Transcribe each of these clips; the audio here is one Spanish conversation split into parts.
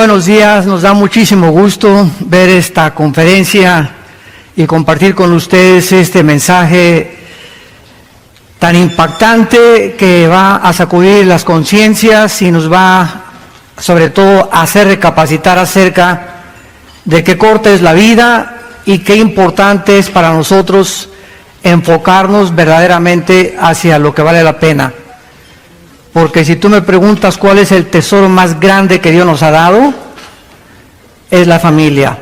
buenos días. Nos da muchísimo gusto ver esta conferencia y compartir con ustedes este mensaje tan impactante que va a sacudir las conciencias y nos va, sobre todo, a hacer recapacitar acerca de qué corta es la vida y qué importante es para nosotros enfocarnos verdaderamente hacia lo que vale la pena. Porque si tú me preguntas cuál es el tesoro más grande que Dios nos ha dado, es la familia.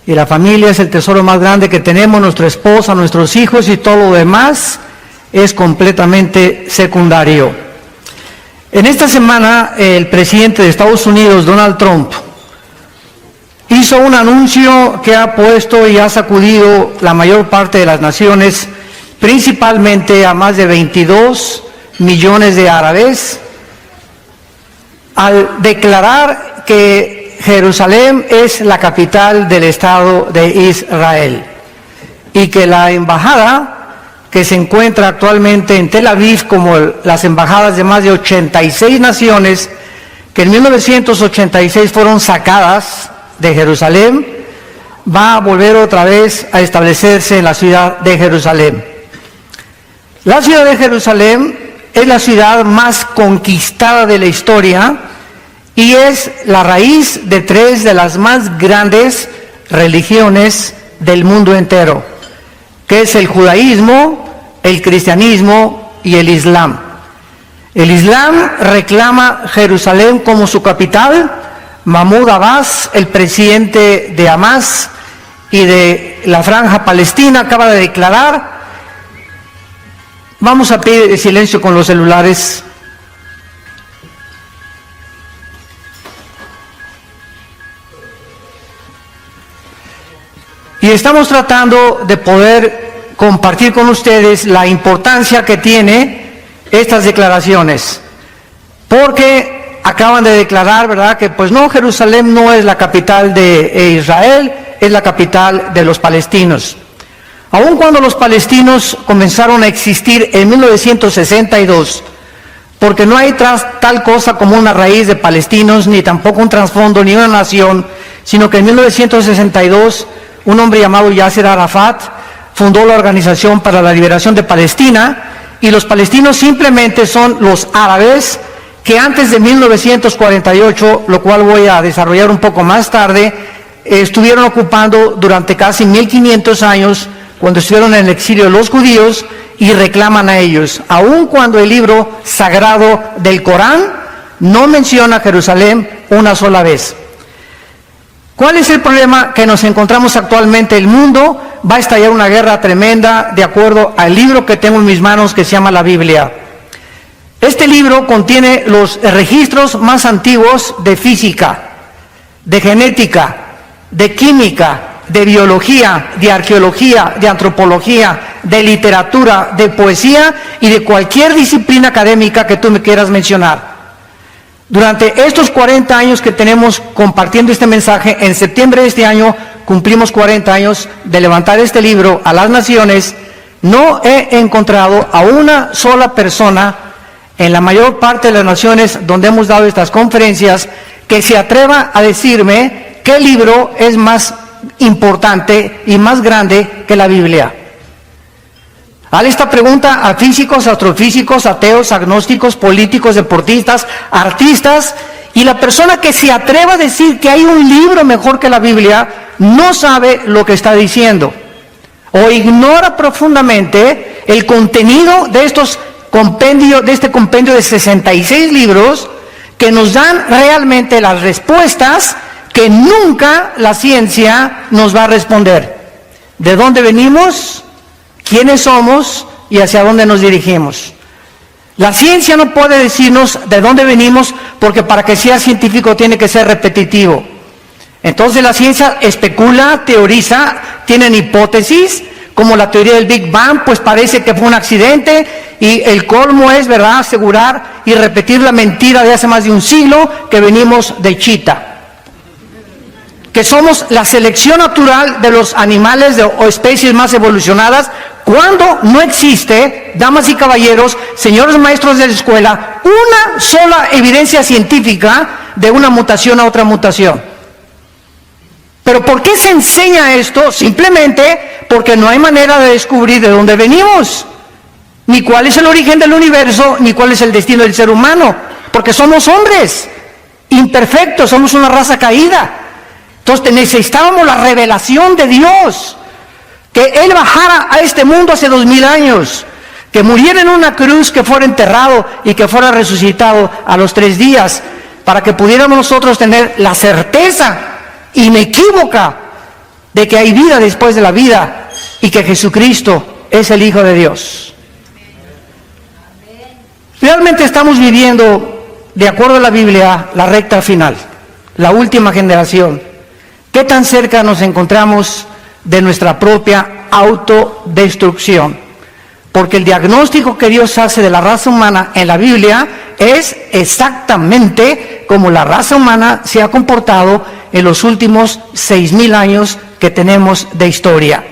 Y la familia es el tesoro más grande que tenemos, nuestra esposa, nuestros hijos, y todo lo demás es completamente secundario. En esta semana, el presidente de Estados Unidos, Donald Trump, hizo un anuncio que ha puesto y ha sacudido la mayor parte de las naciones, principalmente a más de 22 millones de árabes, al declarar que Jerusalén es la capital del Estado de Israel y que la embajada que se encuentra actualmente en Tel Aviv, como las embajadas de más de 86 naciones que en 1986 fueron sacadas de Jerusalén, va a volver otra vez a establecerse en la ciudad de Jerusalén. La ciudad de Jerusalén es la ciudad más conquistada de la historia y es la raíz de tres de las más grandes religiones del mundo entero, que es el judaísmo, el cristianismo y el islam. El islam reclama Jerusalén como su capital. Mahmoud Abbas, el presidente de Hamas y de la Franja Palestina, acaba de declarar. Vamos a pedir silencio con los celulares. Y estamos tratando de poder compartir con ustedes la importancia que tiene estas declaraciones, porque acaban de declarar, ¿verdad?, que pues no, Jerusalén no es la capital de Israel, es la capital de los palestinos. Aun cuando los palestinos comenzaron a existir en 1962, porque no hay tal cosa como una raíz de palestinos, ni tampoco un trasfondo, ni una nación, sino que en 1962 un hombre llamado Yasser Arafat fundó la Organización para la Liberación de Palestina, y los palestinos simplemente son los árabes que antes de 1948, lo cual voy a desarrollar un poco más tarde, estuvieron ocupando durante casi 1500 años, cuando estuvieron en el exilio los judíos, y reclaman a ellos, aun cuando el libro sagrado del Corán no menciona Jerusalén una sola vez. ¿Cuál es el problema que nos encontramos actualmente? El mundo va a estallar una guerra tremenda, de acuerdo al libro que tengo en mis manos, que se llama la Biblia. Este libro contiene los registros más antiguos de física, de genética, de química, de biología, de arqueología, de antropología, de literatura, de poesía y de cualquier disciplina académica que tú me quieras mencionar. Durante estos 40 años que tenemos compartiendo este mensaje, en septiembre de este año cumplimos 40 años de levantar este libro a las naciones, no he encontrado a una sola persona en la mayor parte de las naciones donde hemos dado estas conferencias que se atreva a decirme qué libro es más importante y más grande que la Biblia. Haz esta pregunta a físicos, astrofísicos, ateos, agnósticos, políticos, deportistas, artistas, y la persona que se atreva a decir que hay un libro mejor que la Biblia no sabe lo que está diciendo, o ignora profundamente el contenido de este compendio de 66 libros que nos dan realmente las respuestas que nunca la ciencia nos va a responder. ¿De dónde venimos? ¿Quiénes somos? ¿Y hacia dónde nos dirigimos? La ciencia no puede decirnos de dónde venimos, porque para que sea científico tiene que ser repetitivo. Entonces la ciencia especula, teoriza, tienen hipótesis, como la teoría del Big Bang, pues parece que fue un accidente, y el colmo es, ¿verdad?, asegurar y repetir la mentira de hace más de un siglo, que venimos de Chita, que somos la selección natural de los animales o especies más evolucionadas, cuando no existe, damas y caballeros, señores maestros de la escuela, una sola evidencia científica de una mutación a otra mutación. ¿Pero por qué se enseña esto? Simplemente porque no hay manera de descubrir de dónde venimos, ni cuál es el origen del universo, ni cuál es el destino del ser humano, porque somos hombres imperfectos, somos una raza caída. Entonces necesitábamos la revelación de Dios, que Él bajara a este mundo hace 2000 años, que muriera en una cruz, que fuera enterrado y que fuera resucitado a los 3 días, para que pudiéramos nosotros tener la certeza inequívoca de que hay vida después de la vida y que Jesucristo es el Hijo de Dios. Realmente estamos viviendo, de acuerdo a la Biblia, la recta final, la última generación. ¿Qué tan cerca nos encontramos de nuestra propia autodestrucción? Porque el diagnóstico que Dios hace de la raza humana en la Biblia es exactamente como la raza humana se ha comportado en los últimos 6000 años que tenemos de historia.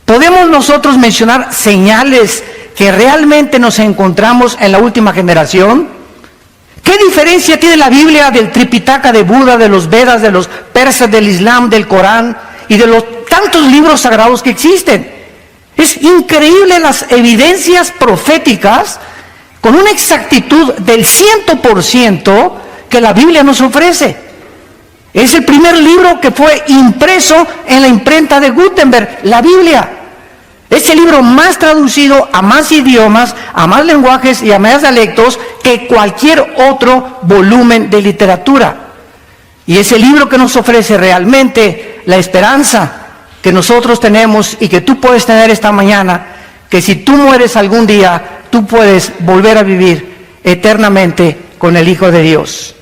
¿Podemos nosotros mencionar señales que realmente nos encontramos en la última generación? ¿Qué diferencia tiene la Biblia del Tripitaka de Buda, de los Vedas, de los persas, del Islam, del Corán y de los tantos libros sagrados que existen? Es increíble las evidencias proféticas con una exactitud del 100% que la Biblia nos ofrece. Es el primer libro que fue impreso en la imprenta de Gutenberg, la Biblia. Es el libro más traducido a más idiomas, a más lenguajes y a más dialectos que cualquier otro volumen de literatura. Y es el libro que nos ofrece realmente la esperanza que nosotros tenemos y que tú puedes tener esta mañana, que si tú mueres algún día, tú puedes volver a vivir eternamente con el Hijo de Dios.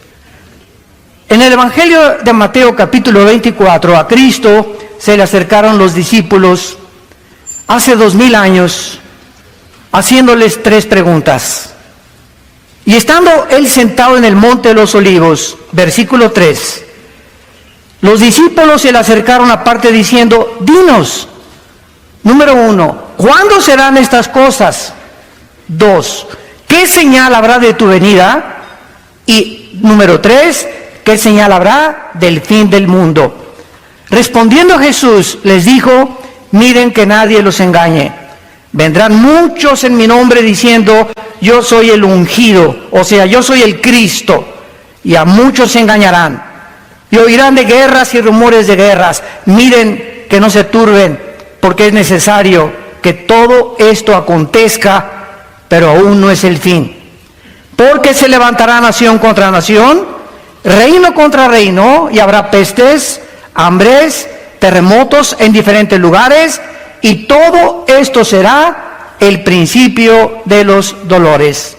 En el Evangelio de Mateo capítulo 24, a Cristo se le acercaron los discípulos hace 2000 años, haciéndoles 3 preguntas. Y estando él sentado en el monte de los olivos, versículo 3, los discípulos se le acercaron aparte diciendo, dinos, número 1, ¿cuándo serán estas cosas? 2, ¿qué señal habrá de tu venida? Y número 3, ¿qué señal habrá del fin del mundo? Respondiendo Jesús les dijo, miren que nadie los engañe. Vendrán muchos en mi nombre diciendo, yo soy el ungido, o sea, yo soy el Cristo, y a muchos se engañarán. Y oirán de guerras y rumores de guerras. Miren que no se turben, porque es necesario que todo esto acontezca, pero aún no es el fin. Porque se levantará nación contra nación, reino contra reino, y habrá pestes, hambres, terremotos en diferentes lugares, y todo esto será el principio de los dolores.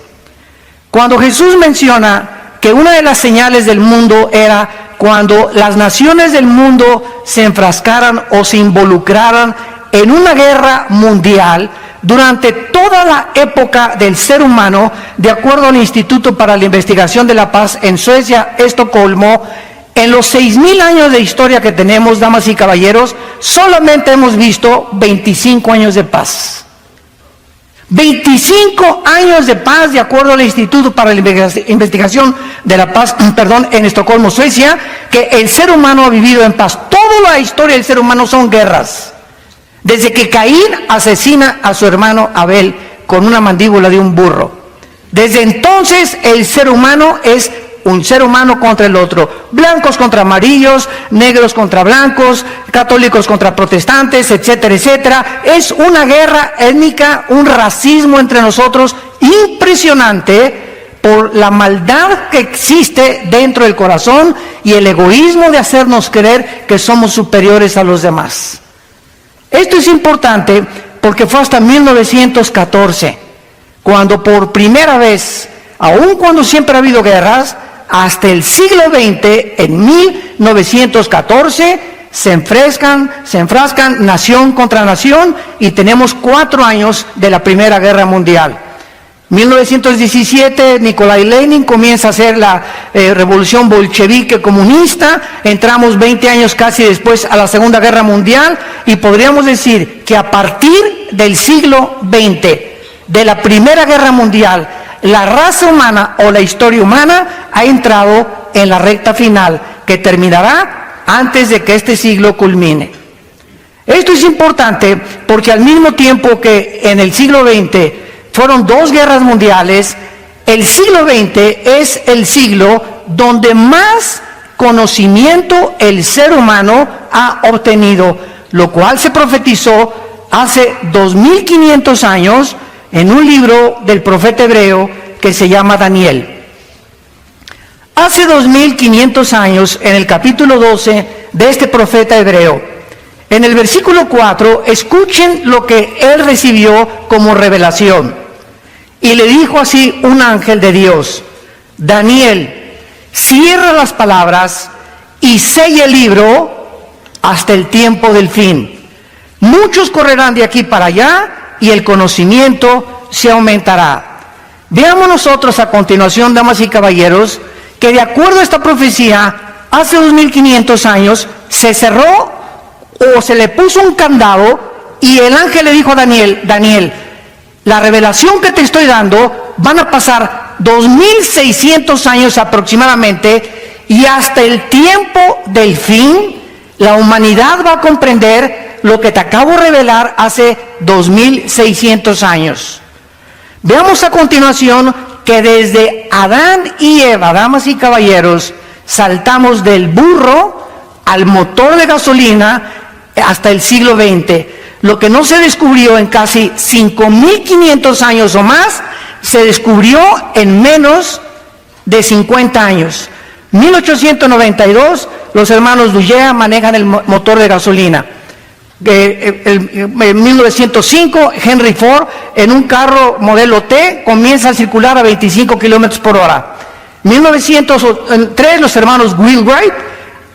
Cuando Jesús menciona que una de las señales del mundo era cuando las naciones del mundo se enfrascaran o se involucraran en una guerra mundial, durante toda la época del ser humano, de acuerdo al Instituto para la Investigación de la Paz en Suecia, Estocolmo, en los 6000 años de historia que tenemos, damas y caballeros, solamente hemos visto 25 años de paz. 25 años de paz, de acuerdo al Instituto para la Investigación de la Paz, en Estocolmo, Suecia, que el ser humano ha vivido en paz. Toda la historia del ser humano son guerras. Desde que Caín asesina a su hermano Abel con una mandíbula de un burro. Desde entonces el ser humano es un ser humano contra el otro, blancos contra amarillos, negros contra blancos, católicos contra protestantes, etcétera, etcétera. Es una guerra étnica, un racismo entre nosotros impresionante por la maldad que existe dentro del corazón y el egoísmo de hacernos creer que somos superiores a los demás. Esto es importante porque fue hasta 1914, cuando por primera vez, aun cuando siempre ha habido guerras, hasta el siglo XX, en 1914, se enfrascan nación contra nación y tenemos 4 años de la Primera Guerra Mundial. 1917, Nikolai Lenin comienza a hacer la revolución bolchevique comunista, entramos 20 años casi después a la Segunda Guerra Mundial y podríamos decir que a partir del siglo XX, de la Primera Guerra Mundial, la raza humana o la historia humana ha entrado en la recta final que terminará antes de que este siglo culmine. Esto es importante porque al mismo tiempo que en el siglo XX fueron 2 guerras mundiales, el siglo XX es el siglo donde más conocimiento el ser humano ha obtenido, lo cual se profetizó hace 2500 años en un libro del profeta hebreo que se llama Daniel. Hace 2500 años, en el capítulo 12 de este profeta hebreo, en el versículo 4, escuchen lo que él recibió como revelación. Y le dijo así un ángel de Dios: Daniel, cierra las palabras y sella el libro hasta el tiempo del fin. Muchos correrán de aquí para allá y el conocimiento se aumentará. Veamos nosotros a continuación, damas y caballeros, que de acuerdo a esta profecía, hace 2500 años se cerró o se le puso un candado y el ángel le dijo a Daniel: Daniel, la revelación que te estoy dando van a pasar 2600 años aproximadamente, y hasta el tiempo del fin la humanidad va a comprender lo que te acabo de revelar hace 2600 años. Veamos a continuación que desde Adán y Eva, damas y caballeros, saltamos del burro al motor de gasolina hasta el siglo XX. Lo que no se descubrió en casi 5500 años o más, se descubrió en menos de 50 años. 1892, los hermanos Dugea manejan el motor de gasolina. En 1905, Henry Ford, en un carro modelo T, comienza a circular a 25 kilómetros por hora. 1903, los hermanos Wheelwright,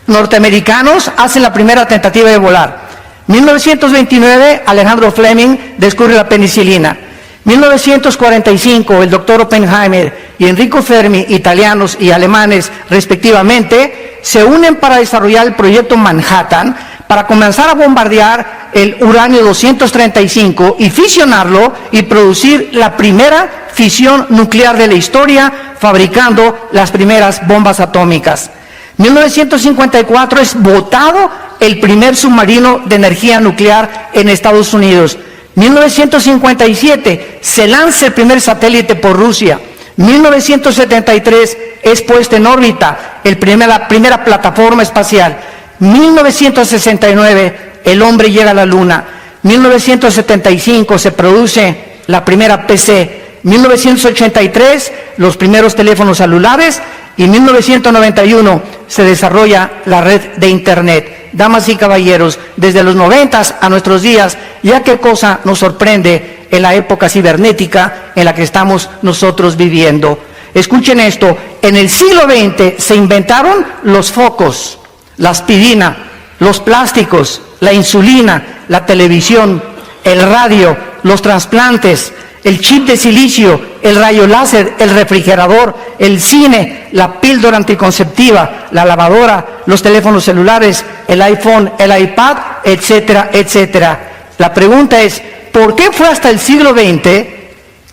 norteamericanos, hacen la primera tentativa de volar. 1929, Alejandro Fleming descubre la penicilina. 1945, el doctor Oppenheimer y Enrico Fermi, italianos y alemanes respectivamente, se unen para desarrollar el proyecto Manhattan, para comenzar a bombardear el uranio 235 y fisionarlo y producir la primera fisión nuclear de la historia, fabricando las primeras bombas atómicas. 1954 es botado el primer submarino de energía nuclear en Estados Unidos. 1957 se lanza el primer satélite por Rusia. 1973 es puesta en órbita la primera plataforma espacial. 1969 el hombre llega a la luna. 1975 se produce la primera PC. 1983 los primeros teléfonos celulares y 1991 se desarrolla la red de internet. Damas y caballeros, desde los 90 a nuestros días, ya qué cosa nos sorprende en la época cibernética en la que estamos nosotros viviendo. Escuchen esto: en el siglo XX se inventaron los focos, la aspirina, los plásticos, la insulina, la televisión, el radio, los trasplantes, el chip de silicio, el rayo láser, el refrigerador, el cine, la píldora anticonceptiva, la lavadora, los teléfonos celulares, el iPhone, el iPad, etcétera, etcétera. La pregunta es, ¿por qué fue hasta el siglo XX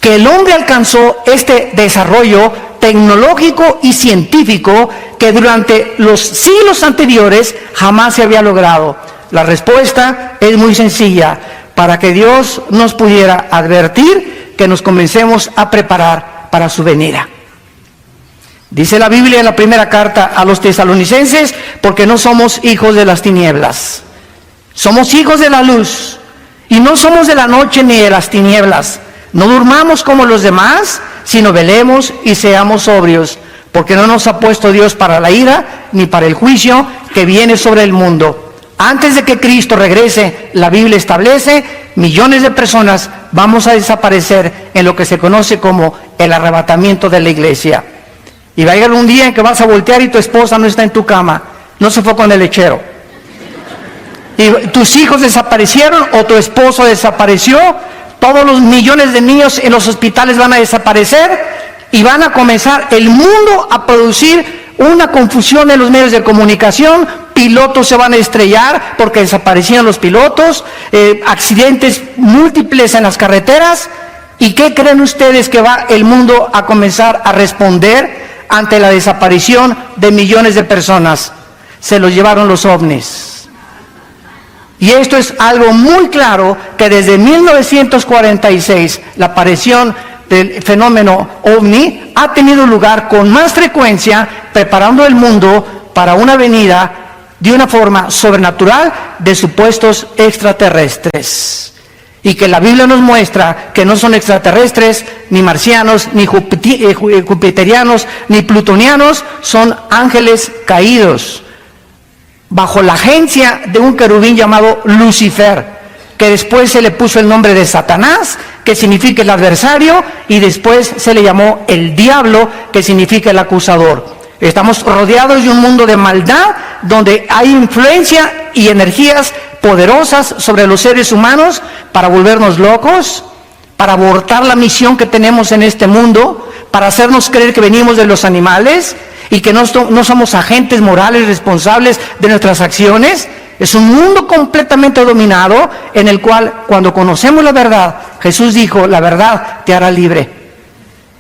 que el hombre alcanzó este desarrollo tecnológico y científico que durante los siglos anteriores jamás se había logrado? La respuesta es muy sencilla: para que Dios nos pudiera advertir que nos comencemos a preparar para su venida. Dice la Biblia en la primera carta a los tesalonicenses: porque no somos hijos de las tinieblas, somos hijos de la luz, y no somos de la noche ni de las tinieblas. No durmamos como los demás, sino velemos y seamos sobrios, porque no nos ha puesto Dios para la ira, ni para el juicio que viene sobre el mundo. Antes de que Cristo regrese, la Biblia establece, millones de personas vamos a desaparecer en lo que se conoce como el arrebatamiento de la iglesia. Y va a llegar un día en que vas a voltear y tu esposa no está en tu cama, no se fue con el lechero. Y tus hijos desaparecieron o tu esposo desapareció. Todos los millones de niños en los hospitales van a desaparecer y van a comenzar el mundo a producir una confusión en los medios de comunicación. Pilotos se van a estrellar porque desaparecieron los pilotos, accidentes múltiples en las carreteras. ¿Y qué creen ustedes que va el mundo a comenzar a responder ante la desaparición de millones de personas. Se los llevaron los ovnis. Y esto es algo muy claro, que desde 1946 la aparición del fenómeno ovni ha tenido lugar con más frecuencia, preparando el mundo para una venida de una forma sobrenatural de supuestos extraterrestres. Y que la Biblia nos muestra que no son extraterrestres, ni marcianos, ni jupiterianos, ni plutonianos, son ángeles caídos, bajo la agencia de un querubín llamado Lucifer, que después se le puso el nombre de Satanás, que significa el adversario, y después se le llamó el diablo, que significa el acusador. Estamos rodeados de un mundo de maldad, donde hay influencia y energías poderosas sobre los seres humanos para volvernos locos, para abortar la misión que tenemos en este mundo, para hacernos creer que venimos de los animales y que no somos agentes morales responsables de nuestras acciones. Es un mundo completamente dominado, en el cual, cuando conocemos la verdad, Jesús dijo, la verdad te hará libre.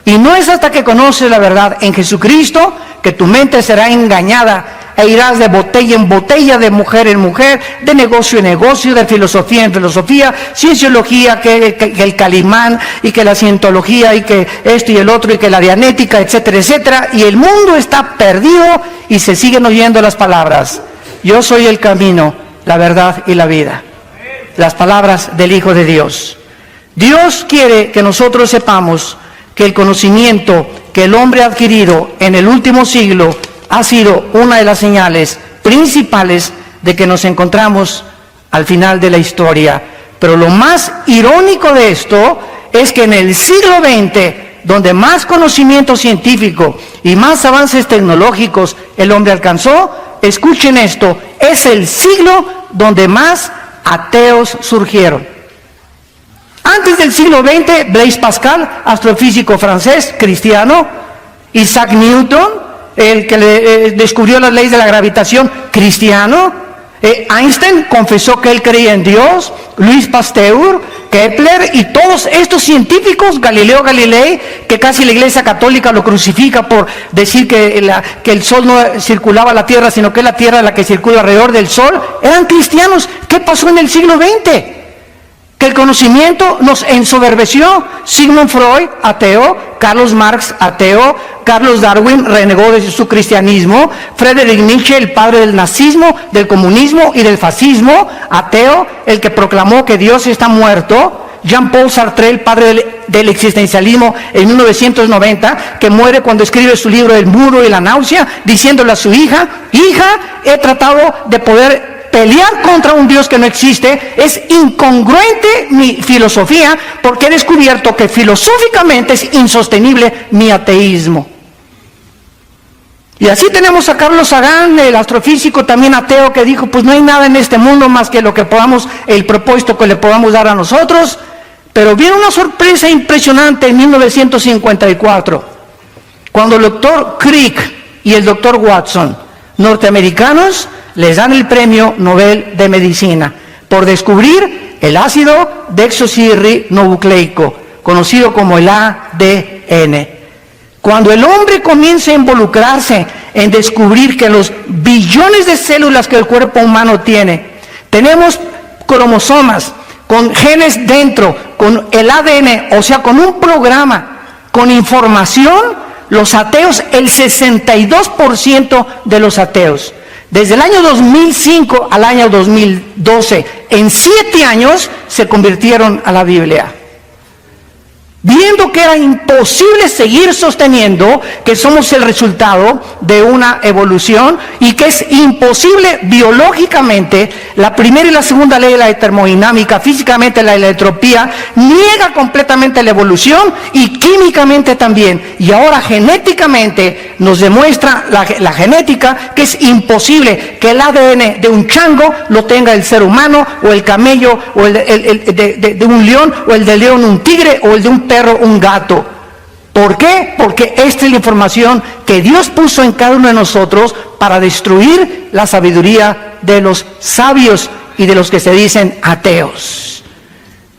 Y no es hasta que conoces la verdad en Jesucristo que tu mente será engañada e irás de botella en botella, de mujer en mujer, de negocio en negocio, de filosofía en filosofía, cienciología, que el Calimán, y que la cientología, y que esto y el otro, y que la dianética, etcétera, etcétera. Y el mundo está perdido y se siguen oyendo las palabras: yo soy el camino, la verdad y la vida. Las palabras del Hijo de Dios. Dios quiere que nosotros sepamos que el conocimiento que el hombre ha adquirido en el último siglo ha sido una de las señales principales de que nos encontramos al final de la historia. Pero lo más irónico de esto es que en el siglo XX, donde más conocimiento científico y más avances tecnológicos el hombre alcanzó, escuchen esto, es el siglo donde más ateos surgieron. Antes del siglo XX, Blaise Pascal, astrofísico francés, cristiano; Isaac Newton, el que descubrió las leyes de la gravitación, cristiano; Einstein confesó que él creía en Dios; Louis Pasteur, Kepler y todos estos científicos, Galileo Galilei, que casi la Iglesia Católica lo crucifica por decir que el Sol no circulaba la Tierra, sino que es la Tierra la que circula alrededor del Sol, eran cristianos. ¿Qué pasó en el siglo XX? Que el conocimiento nos ensoberbeció. Sigmund Freud, ateo; Karl Marx, ateo; Charles Darwin renegó de su cristianismo; Friedrich Nietzsche, el padre del nazismo, del comunismo y del fascismo, ateo, el que proclamó que Dios está muerto; Jean-Paul Sartre, el padre del existencialismo, en 1990, que muere cuando escribe su libro El muro y la náusea, diciéndole a su hija: hija, he tratado de poder pelear contra un Dios que no existe, es incongruente mi filosofía, porque he descubierto que filosóficamente es insostenible mi ateísmo. Y así tenemos a Carlos Sagan, el astrofísico también ateo, que dijo, pues no hay nada en este mundo más que lo que podamos, el propósito que le podamos dar a nosotros. Pero viene una sorpresa impresionante en 1954, cuando el doctor Crick y el doctor Watson, norteamericanos, les dan el premio Nobel de Medicina por descubrir el ácido desoxirribonucleico, conocido como el ADN. Cuando el hombre comienza a involucrarse en descubrir que los billones de células que el cuerpo humano tiene, tenemos cromosomas con genes dentro, con el ADN, o sea, con un programa, con información, los ateos, el 62% de los ateos, desde el año 2005 al año 2012, en 7 años, se convirtieron a la Biblia. Viendo que era imposible seguir sosteniendo que somos el resultado de una evolución y que es imposible biológicamente, la primera y la segunda ley de la termodinámica, físicamente la entropía, niega completamente la evolución, y químicamente también. Y ahora genéticamente nos demuestra la genética que es imposible que el ADN de un chango lo tenga el ser humano, o el camello, o el de un león, o el de león un tigre, o el de un perro un gato. ¿Por qué? Porque esta es la información que Dios puso en cada uno de nosotros para destruir la sabiduría de los sabios y de los que se dicen ateos.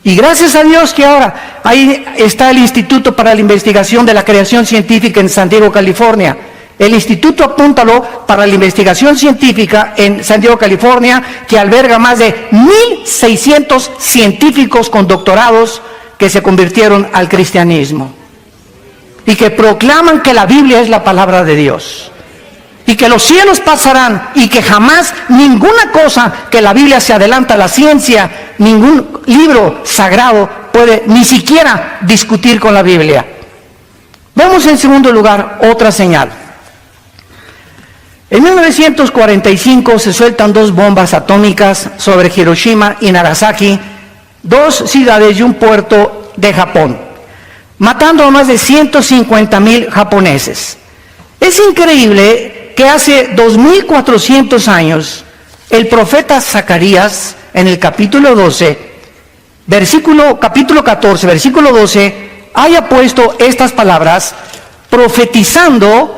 Y gracias a Dios que ahora ahí está el Instituto para la Investigación de la Creación Científica en San Diego, California. El instituto, apúntalo, para la investigación científica en San Diego, California, que alberga más de 1,600 científicos con doctorados que se convirtieron al cristianismo y que proclaman que la Biblia es la palabra de Dios y que los cielos pasarán y que jamás ninguna cosa que la Biblia se adelanta a la ciencia, ningún libro sagrado puede ni siquiera discutir con la Biblia. Vemos en segundo lugar otra señal. En 1945 se sueltan 2 bombas atómicas sobre Hiroshima y Nagasaki, 2 ciudades y un puerto de Japón, matando a más de 150,000 japoneses. Es increíble que hace 2,400 años el profeta Zacarías, en el capítulo 12, capítulo 14, versículo 12, haya puesto estas palabras, profetizando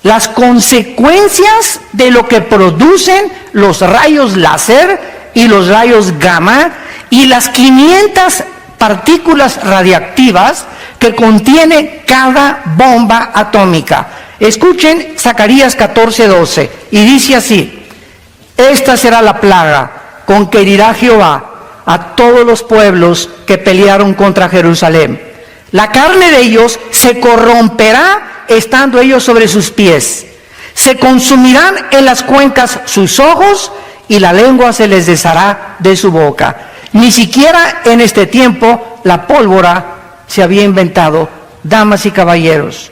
las consecuencias de lo que producen los rayos láser y los rayos gamma y las 500 partículas radiactivas que contiene cada bomba atómica. Escuchen Zacarías 14:12 y dice así: esta será la plaga con que herirá Jehová a todos los pueblos que pelearon contra Jerusalén. La carne de ellos se corromperá estando ellos sobre sus pies. Se consumirán en las cuencas sus ojos y la lengua se les deshará de su boca. Ni siquiera en este tiempo la pólvora se había inventado, damas y caballeros.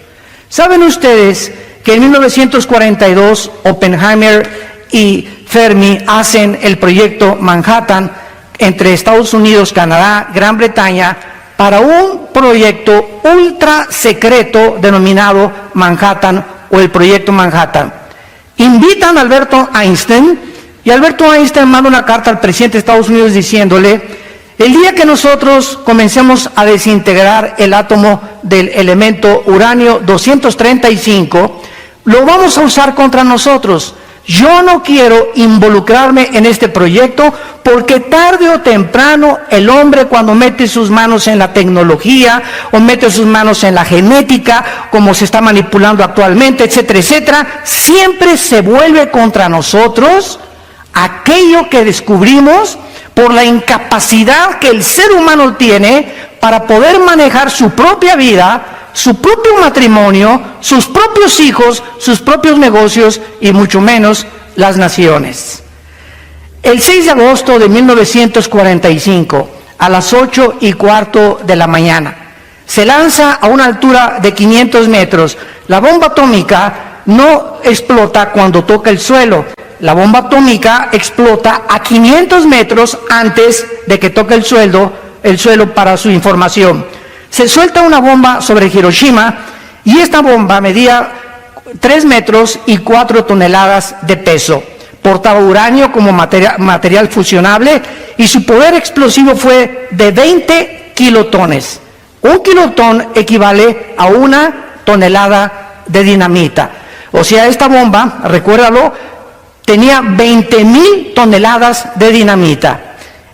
¿Saben ustedes que en 1942 Oppenheimer y Fermi hacen el proyecto Manhattan entre Estados Unidos, Canadá, Gran Bretaña, para un proyecto ultra secreto denominado Manhattan o el proyecto Manhattan? Invitan a Alberto Einstein y Alberto Einstein manda una carta al presidente de Estados Unidos diciéndole: el día que nosotros comencemos a desintegrar el átomo del elemento uranio 235, lo vamos a usar contra nosotros. Yo no quiero involucrarme en este proyecto porque tarde o temprano el hombre, cuando mete sus manos en la tecnología o mete sus manos en la genética, como se está manipulando actualmente, etcétera, etcétera, siempre se vuelve contra nosotros aquello que descubrimos por la incapacidad que el ser humano tiene para poder manejar su propia vida, su propio matrimonio, sus propios hijos, sus propios negocios y mucho menos las naciones. El 6 de agosto de 1945, a las 8:15 de la mañana, se lanza a una altura de 500 metros. La bomba atómica no explota cuando toca el suelo. La bomba atómica explota a 500 metros antes de que toque el suelo para su información. Se suelta una bomba sobre Hiroshima y esta bomba medía 3 metros y 4 toneladas de peso. Portaba uranio como material fusionable y su poder explosivo fue de 20 kilotones. Un kilotón equivale a 1 tonelada de dinamita. O sea, esta bomba, recuérdalo, tenía 20,000 toneladas de dinamita.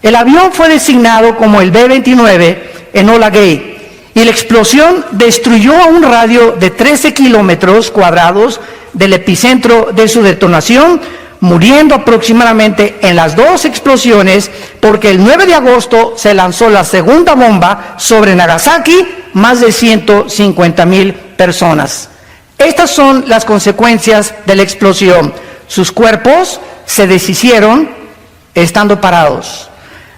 El avión fue designado como el B-29 Enola Gay y la explosión destruyó a un radio de 13 kilómetros cuadrados del epicentro de su detonación, muriendo aproximadamente en las 2 explosiones, porque el 9 de agosto se lanzó la segunda bomba sobre Nagasaki, más de 150,000 personas. Estas son las consecuencias de la explosión. Sus cuerpos se deshicieron estando parados.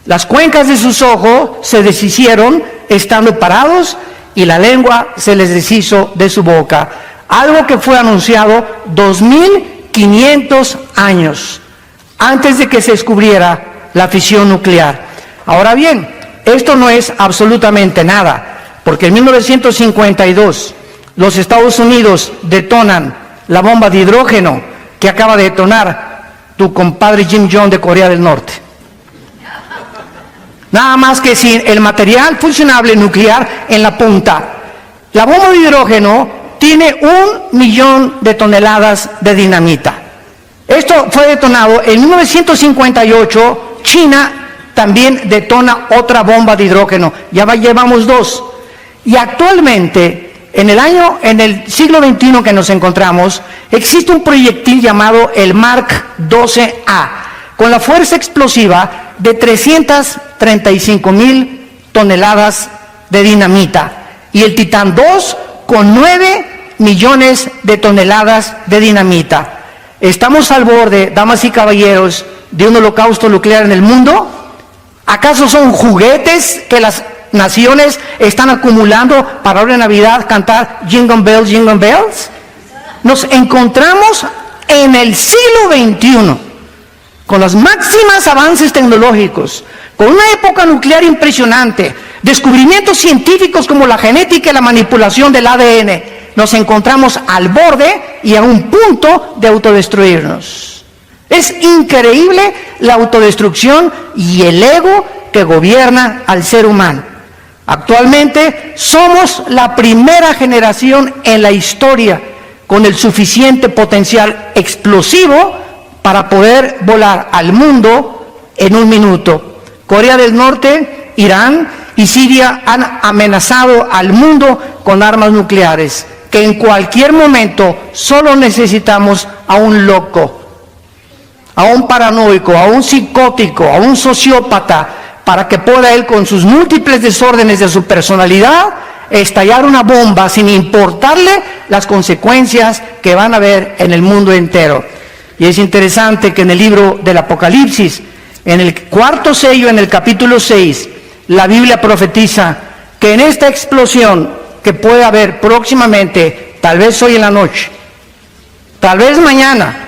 Las cuencas de sus ojos se deshicieron estando parados y la lengua se les deshizo de su boca. Algo que fue anunciado 2,500 años antes de que se descubriera la fisión nuclear. Ahora bien, esto no es absolutamente nada, porque en 1952 los Estados Unidos detonan la bomba de hidrógeno que acaba de detonar tu compadre Kim Jong de Corea del Norte. Nada más que sin el material fusionable nuclear en la punta. La bomba de hidrógeno tiene 1,000,000 de toneladas de dinamita. Esto fue detonado en 1958. China también detona otra bomba de hidrógeno. Llevamos 2. Y actualmente, en el siglo XXI que nos encontramos, existe un proyectil llamado el Mark 12A, con la fuerza explosiva de 335,000 toneladas de dinamita. Y el Titán 2 con 9 millones de toneladas de dinamita. ¿Estamos al borde, damas y caballeros, de un holocausto nuclear en el mundo? ¿Acaso son juguetes que las naciones están acumulando para ahora en Navidad cantar Jingle Bells, Jingle Bells? Nos encontramos en el siglo XXI, con los máximos avances tecnológicos, con una época nuclear impresionante, descubrimientos científicos como la genética y la manipulación del ADN. Nos encontramos al borde y a un punto de autodestruirnos. Es increíble la autodestrucción y el ego que gobierna al ser humano. Actualmente somos la primera generación en la historia con el suficiente potencial explosivo para poder volar al mundo en un minuto. Corea del Norte, Irán y Siria han amenazado al mundo con armas nucleares, que en cualquier momento solo necesitamos a un loco, a un paranoico, a un psicótico, a un sociópata, para que pueda él, con sus múltiples desórdenes de su personalidad, estallar una bomba sin importarle las consecuencias que van a haber en el mundo entero. Y es interesante que en el libro del Apocalipsis, en el 4º sello, en el capítulo 6, la Biblia profetiza que en esta explosión que puede haber próximamente, tal vez hoy en la noche, tal vez mañana,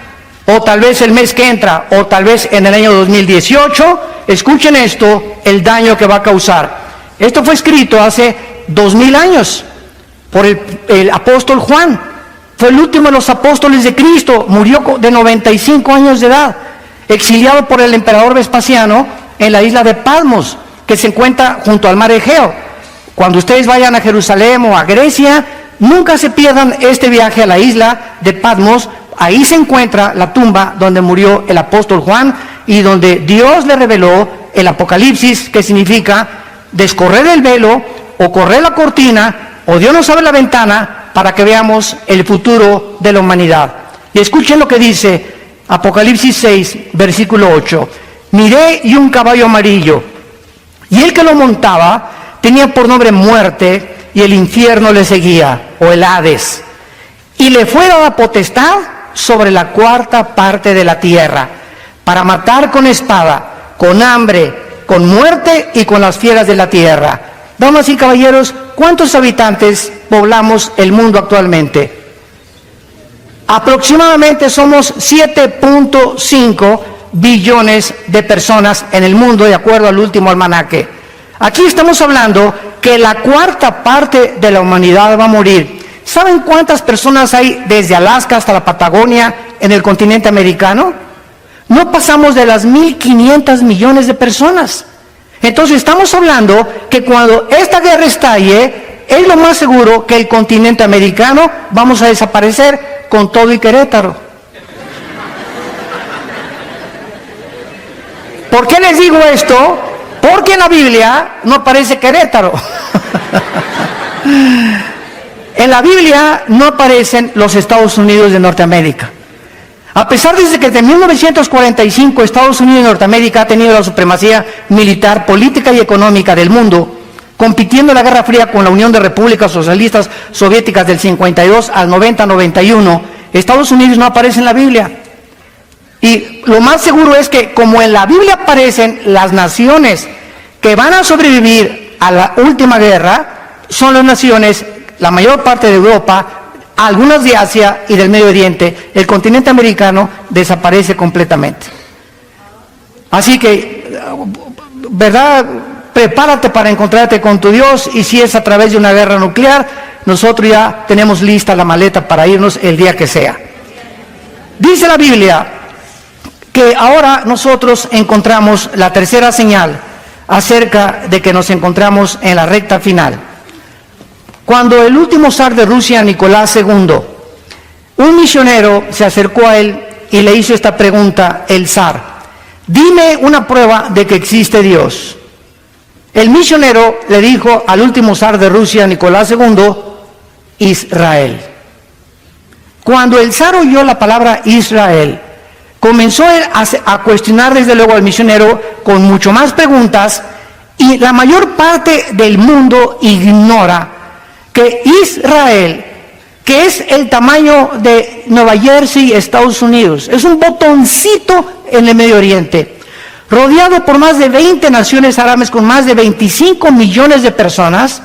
o tal vez el mes que entra, o tal vez en el año 2018, escuchen esto, el daño que va a causar. Esto fue escrito hace 2000 años por el apóstol Juan. Fue el último de los apóstoles de Cristo, murió de 95 años de edad, exiliado por el emperador Vespasiano en la isla de Patmos, que se encuentra junto al mar Egeo. Cuando ustedes vayan a Jerusalén o a Grecia, nunca se pierdan este viaje a la isla de Patmos. Ahí se encuentra la tumba donde murió el apóstol Juan y donde Dios le reveló el Apocalipsis, que significa descorrer el velo o correr la cortina, o Dios nos abre la ventana para que veamos el futuro de la humanidad. Y escuchen lo que dice Apocalipsis 6, versículo 8. Miré y un caballo amarillo, y el que lo montaba tenía por nombre Muerte, y el infierno le seguía, o el Hades. Y le fue dada potestad sobre la 4ª parte de la tierra, para matar con espada, con hambre, con muerte y con las fieras de la tierra. Damas y caballeros, ¿cuántos habitantes poblamos el mundo actualmente? Aproximadamente somos 7.5 billones de personas en el mundo, de acuerdo al último almanaque. Aquí estamos hablando que la 4ª parte de la humanidad va a morir. ¿Saben cuántas personas hay desde Alaska hasta la Patagonia en el continente americano? No pasamos de las 1.500 millones de personas. Entonces estamos hablando que cuando esta guerra estalle, es lo más seguro que el continente americano vamos a desaparecer con todo y Querétaro. ¿Por qué les digo esto? Porque en la Biblia no aparece Querétaro. En la Biblia no aparecen los Estados Unidos de Norteamérica. A pesar de que desde 1945 Estados Unidos de Norteamérica ha tenido la supremacía militar, política y económica del mundo, compitiendo en la Guerra Fría con la Unión de Repúblicas Socialistas Soviéticas del 52 al 90-91, Estados Unidos no aparece en la Biblia. Y lo más seguro es que, como en la Biblia aparecen las naciones que van a sobrevivir a la última guerra, son las naciones, la mayor parte de Europa, algunas de Asia y del Medio Oriente. El continente americano desaparece completamente. Así que, ¿verdad? Prepárate para encontrarte con tu Dios, y si es a través de una guerra nuclear, nosotros ya tenemos lista la maleta para irnos el día que sea. Dice la Biblia que ahora nosotros encontramos la tercera señal acerca de que nos encontramos en la recta final. Cuando el último zar de Rusia, Nicolás II, un misionero se acercó a él y le hizo esta pregunta, el zar: dime una prueba de que existe Dios. El misionero le dijo al último zar de Rusia, Nicolás II, Israel. Cuando el zar oyó la palabra Israel, comenzó a cuestionar desde luego al misionero con mucho más preguntas, y la mayor parte del mundo ignora que Israel, que es el tamaño de Nueva Jersey, Estados Unidos, es un botoncito en el Medio Oriente, rodeado por más de 20 naciones árabes con más de 25 millones de personas,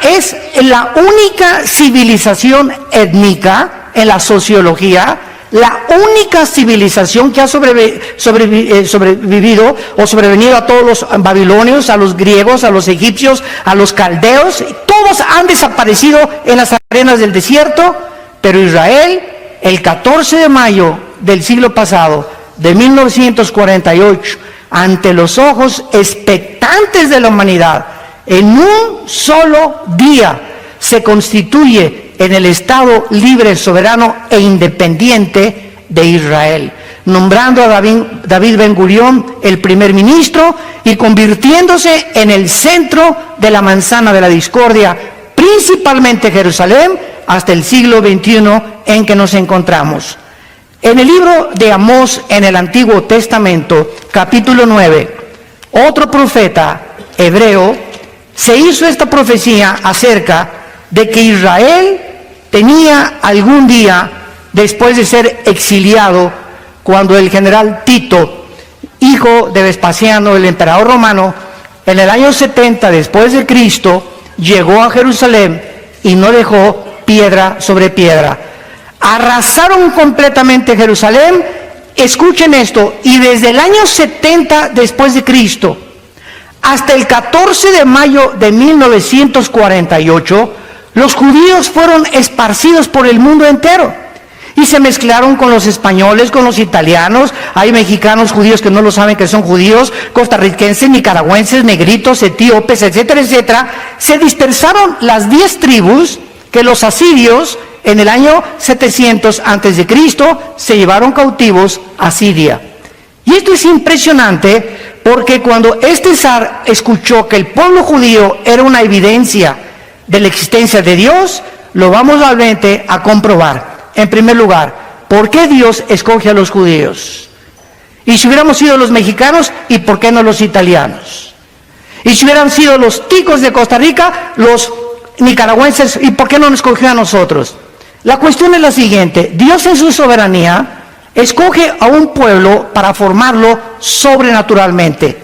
es la única civilización étnica en la sociología, la única civilización que ha sobrevivido o sobrevenido a todos los babilonios, a los griegos, a los egipcios, a los caldeos. Todos han desaparecido en las arenas del desierto, pero Israel, el 14 de mayo del siglo pasado, de 1948, ante los ojos expectantes de la humanidad, en un solo día se constituye en el Estado libre, soberano e independiente de Israel, nombrando a David Ben Gurión el primer ministro y convirtiéndose en el centro de la manzana de la discordia, principalmente Jerusalén, hasta el siglo XXI en que nos encontramos. En el libro de Amós, en el Antiguo Testamento, capítulo 9, otro profeta hebreo se hizo esta profecía acerca de que Israel tenía algún día, después de ser exiliado, cuando el general Tito, hijo de Vespasiano, el emperador romano, en el año 70 después de Cristo, llegó a Jerusalén y no dejó piedra sobre piedra. Arrasaron completamente Jerusalén. Escuchen esto, y desde el año 70 después de Cristo hasta el 14 de mayo de 1948, los judíos fueron esparcidos por el mundo entero y se mezclaron con los españoles, con los italianos. Hay mexicanos judíos que no lo saben que son judíos, costarricenses, nicaragüenses, negritos, etíopes, etcétera, etcétera. Se dispersaron las 10 tribus que los asirios en el año 700 antes de Cristo se llevaron cautivos a Siria. Y esto es impresionante porque cuando este zar escuchó que el pueblo judío era una evidencia de la existencia de Dios, lo vamos realmente a comprobar. En primer lugar, ¿por qué Dios escoge a los judíos? Y si hubiéramos sido los mexicanos, ¿y por qué no los italianos? Y si hubieran sido los ticos de Costa Rica, los nicaragüenses, ¿y por qué no nos escogió a nosotros? La cuestión es la siguiente: Dios en su soberanía escoge a un pueblo para formarlo sobrenaturalmente,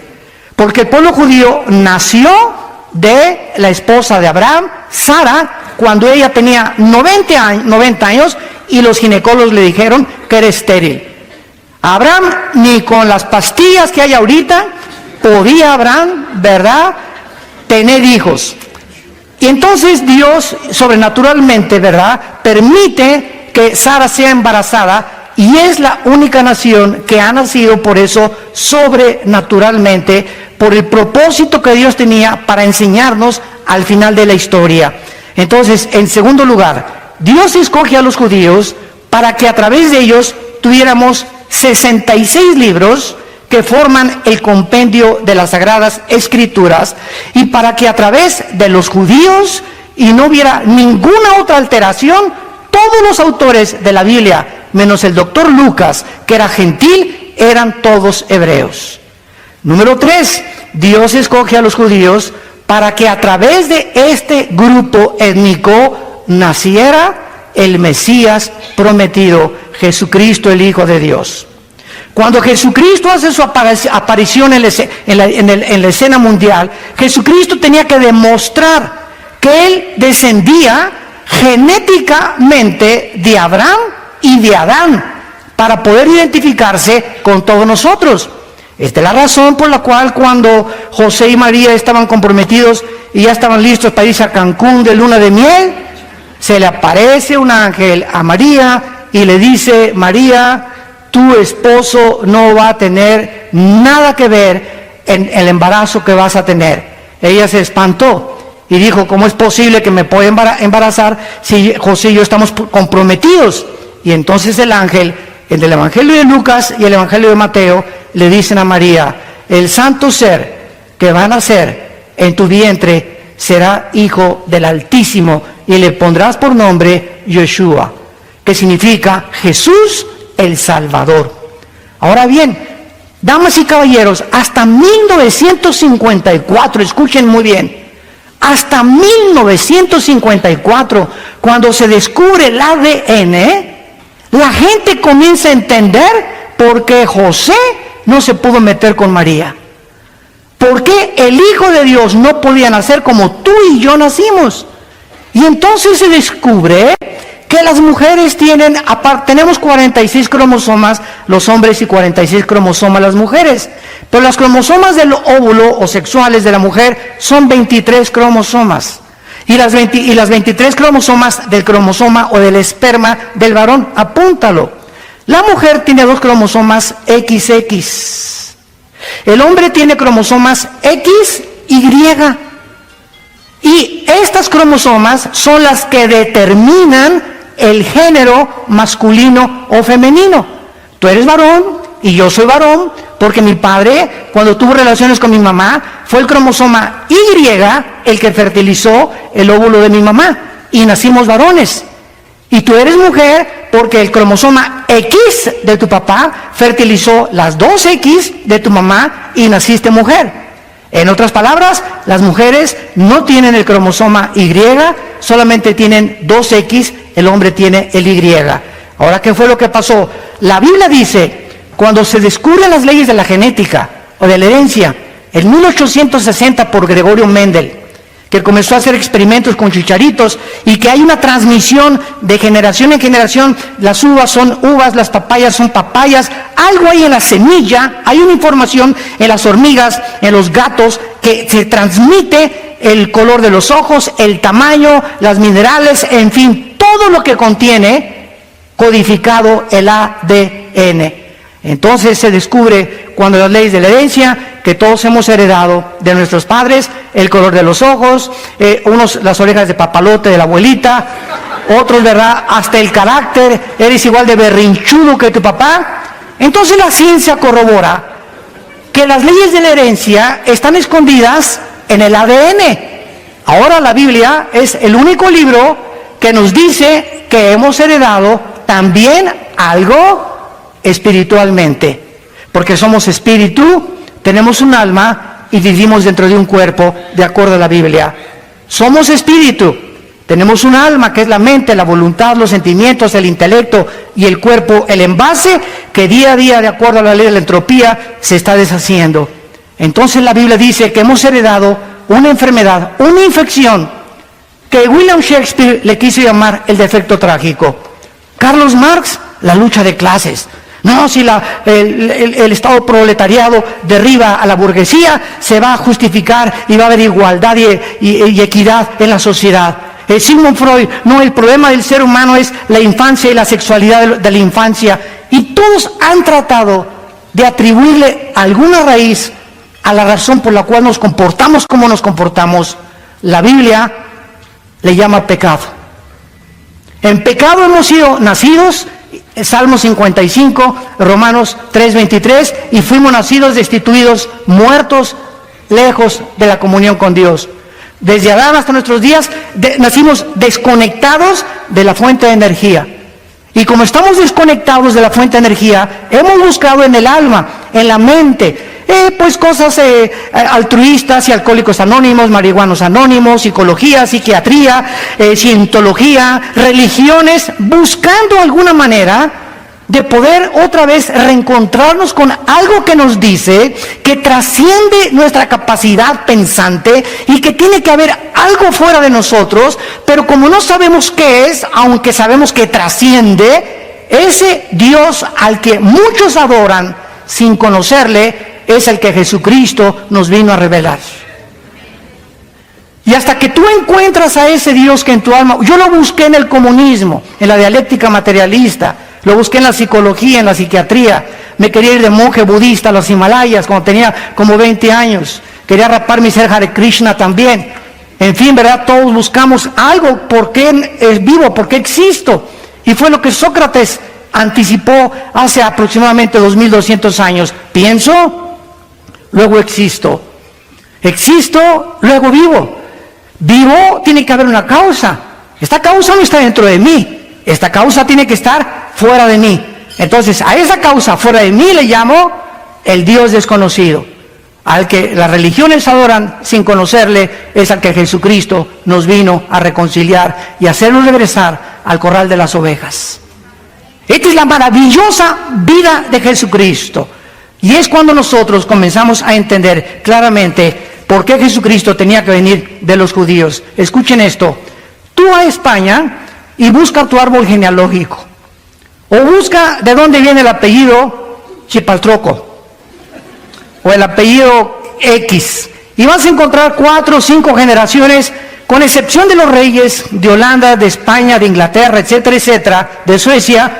porque el pueblo judío nació de la esposa de Abraham, Sara, cuando ella tenía 90 años y los ginecólogos le dijeron que era estéril. Abraham, ni con las pastillas que hay ahorita, podía Abraham, ¿verdad?, tener hijos. Y entonces Dios sobrenaturalmente, ¿verdad?, permite que Sara sea embarazada, y es la única nación que ha nacido por eso sobrenaturalmente, por el propósito que Dios tenía para enseñarnos al final de la historia. Entonces, en segundo lugar, Dios escoge a los judíos para que a través de ellos tuviéramos 66 libros que forman el compendio de las Sagradas Escrituras, y para que a través de los judíos, y no hubiera ninguna otra alteración, todos los autores de la Biblia, menos el doctor Lucas, que era gentil, eran todos hebreos. Número 3, Dios escoge a los judíos para que a través de este grupo étnico naciera el Mesías prometido, Jesucristo, el Hijo de Dios. Cuando Jesucristo hace su aparición en la escena mundial, Jesucristo tenía que demostrar que Él descendía genéticamente de Abraham y de Adán, para poder identificarse con todos nosotros. Esta es la razón por la cual cuando José y María estaban comprometidos y ya estaban listos para irse a Cancún de luna de miel, se le aparece un ángel a María y le dice: María, tu esposo no va a tener nada que ver en el embarazo que vas a tener. Ella se espantó y dijo: ¿cómo es posible que me pueda embarazar si José y yo estamos comprometidos? Y entonces el ángel en el Evangelio de Lucas y el Evangelio de Mateo le dicen a María, el santo ser que va a nacer en tu vientre será hijo del Altísimo y le pondrás por nombre Yeshua, que significa Jesús el Salvador. Ahora bien, damas y caballeros, hasta 1954, escuchen muy bien, hasta 1954, cuando se descubre el ADN, la gente comienza a entender por qué José no se pudo meter con María. ¿Por qué el Hijo de Dios no podía nacer como tú y yo nacimos? Y entonces se descubre que las mujeres tenemos 46 cromosomas los hombres y 46 cromosomas las mujeres. Pero las cromosomas del óvulo o sexuales de la mujer son 23 cromosomas. Y las 23 cromosomas del cromosoma o del esperma del varón, apúntalo. La mujer tiene 2 cromosomas XX. El hombre tiene cromosomas XY. Y estas cromosomas son las que determinan el género masculino o femenino. Tú eres varón y yo soy varón porque mi padre, cuando tuvo relaciones con mi mamá, fue el cromosoma Y el que fertilizó el óvulo de mi mamá y nacimos varones. Y tú eres mujer porque el cromosoma X de tu papá fertilizó las 2X de tu mamá y naciste mujer. En otras palabras, las mujeres no tienen el cromosoma Y, solamente tienen 2X, el hombre tiene el Y. Ahora, ¿qué fue lo que pasó? La Biblia dice, cuando se descubren las leyes de la genética o de la herencia, en 1860 por Gregorio Mendel, que comenzó a hacer experimentos con chicharitos y que hay una transmisión de generación en generación, las uvas son uvas, las papayas son papayas, algo hay en la semilla, hay una información en las hormigas, en los gatos, que se transmite el color de los ojos, el tamaño, las minerales, en fin, todo lo que contiene codificado el ADN. Entonces se descubre cuando las leyes de la herencia que todos hemos heredado de nuestros padres el color de los ojos, unos las orejas de papalote de la abuelita, otros, ¿verdad?, hasta el carácter, eres igual de berrinchudo que tu papá. Entonces la ciencia corrobora que las leyes de la herencia están escondidas en el ADN. Ahora la Biblia es el único libro que nos dice que hemos heredado también algo espiritualmente, porque somos espíritu, tenemos un alma y vivimos dentro de un cuerpo de acuerdo a la Biblia. Somos espíritu, tenemos un alma que es la mente, la voluntad, los sentimientos, el intelecto y el cuerpo, el envase que día a día de acuerdo a la ley de la entropía se está deshaciendo. Entonces la Biblia dice que hemos heredado una enfermedad, una infección que William Shakespeare le quiso llamar el defecto trágico. Carlos Marx, la lucha de clases. No, si el Estado proletariado derriba a la burguesía, se va a justificar y va a haber igualdad y equidad en la sociedad. Sigmund Freud, no, el problema del ser humano es la infancia y la sexualidad de la infancia. Y todos han tratado de atribuirle alguna raíz a la razón por la cual nos comportamos como nos comportamos. La Biblia le llama pecado. En pecado hemos sido nacidos, Salmo 55, Romanos 3:23, y fuimos nacidos destituidos, muertos, lejos de la comunión con Dios. Desde Adán hasta nuestros días nacimos desconectados de la fuente de energía. Y como estamos desconectados de la fuente de energía, hemos buscado en el alma, en la mente, pues cosas altruistas y alcohólicos anónimos, marihuanos anónimos, psicología, psiquiatría, cientología, religiones, buscando alguna manera de poder otra vez reencontrarnos con algo que nos dice que trasciende nuestra capacidad pensante y que tiene que haber algo fuera de nosotros, pero como no sabemos qué es, aunque sabemos que trasciende, ese Dios al que muchos adoran sin conocerle, es el que Jesucristo nos vino a revelar. Y hasta que tú encuentras a ese Dios que en tu alma, yo lo busqué en el comunismo, en la dialéctica materialista, lo busqué en la psicología, en la psiquiatría, me quería ir de monje budista a los Himalayas cuando tenía como 20 años, quería rapar mi ser Hare Krishna también. En fin, ¿verdad? Todos buscamos algo, ¿por qué es vivo? ¿Por qué existo? Y fue lo que Sócrates anticipó hace aproximadamente 2200 años. Pienso, luego existo. Existo, luego vivo. Vivo, tiene que haber una causa. Esta causa no está dentro de mí. Esta causa tiene que estar fuera de mí. Entonces, a esa causa fuera de mí le llamo el Dios desconocido. Al que las religiones adoran sin conocerle, es al que Jesucristo nos vino a reconciliar y hacernos regresar al corral de las ovejas. Esta es la maravillosa vida de Jesucristo. Y es cuando nosotros comenzamos a entender claramente por qué Jesucristo tenía que venir de los judíos. Escuchen esto. Tú vas a España y busca tu árbol genealógico. O busca de dónde viene el apellido Chipaltroco. O el apellido X. Y vas a encontrar 4 o 5 generaciones, con excepción de los reyes de Holanda, de España, de Inglaterra, etcétera, etcétera, de Suecia.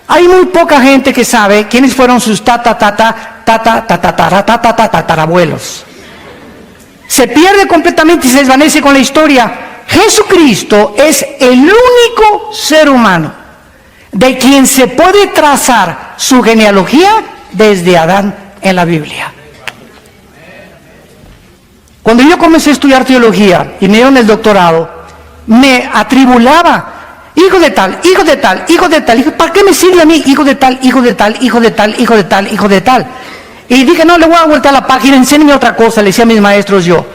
Hay muy poca gente que sabe quiénes fueron sus tatarabuelos. Se pierde completamente y se desvanece con la historia. Jesucristo es el único ser humano de quien se puede trazar su genealogía desde Adán en la Biblia. Cuando yo comencé a estudiar teología y me dieron el doctorado, me atribulaba. Hijo de tal, hijo de tal, hijo de tal. ¿Para qué me sirve a mí? Hijo de tal, hijo de tal, hijo de tal, hijo de tal, hijo de tal. Y dije, no, le voy a voltear la página, enséñeme otra cosa, le decía a mis maestros yo.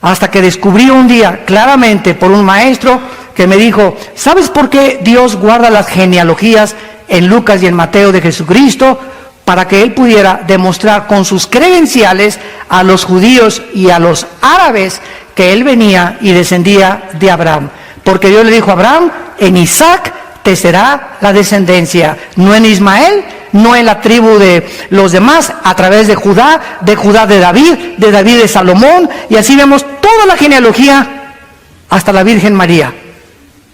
Hasta que descubrí un día claramente por un maestro que me dijo, ¿sabes por qué Dios guarda las genealogías en Lucas y en Mateo de Jesucristo? Para que Él pudiera demostrar con sus credenciales a los judíos y a los árabes que Él venía y descendía de Abraham. Porque Dios le dijo a Abraham, en Isaac te será la descendencia, no en Ismael, no en la tribu de los demás, a través de Judá de David de Salomón, y así vemos toda la genealogía hasta la Virgen María.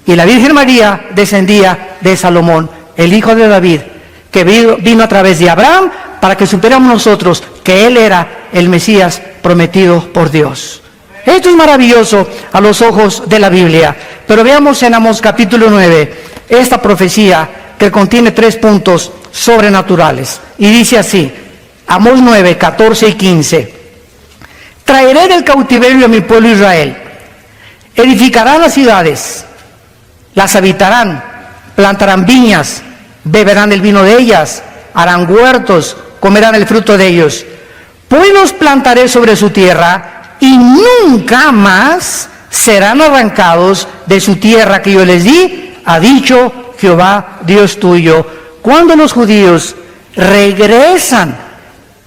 Y la Virgen María descendía de Salomón, el hijo de David, que vino a través de Abraham para que supiéramos nosotros que Él era el Mesías prometido por Dios. Esto es maravilloso a los ojos de la Biblia. Pero veamos en Amós capítulo 9 esta profecía que contiene 3 puntos sobrenaturales. Y dice así, Amós 9, 14 y 15. Traeré del cautiverio a mi pueblo Israel. Edificarán las ciudades, las habitarán, plantarán viñas, beberán el vino de ellas, harán huertos, comerán el fruto de ellos. Pues los plantaré sobre su tierra y nunca más serán arrancados de su tierra que yo les di, ha dicho Jehová Dios tuyo. Cuando los judíos regresan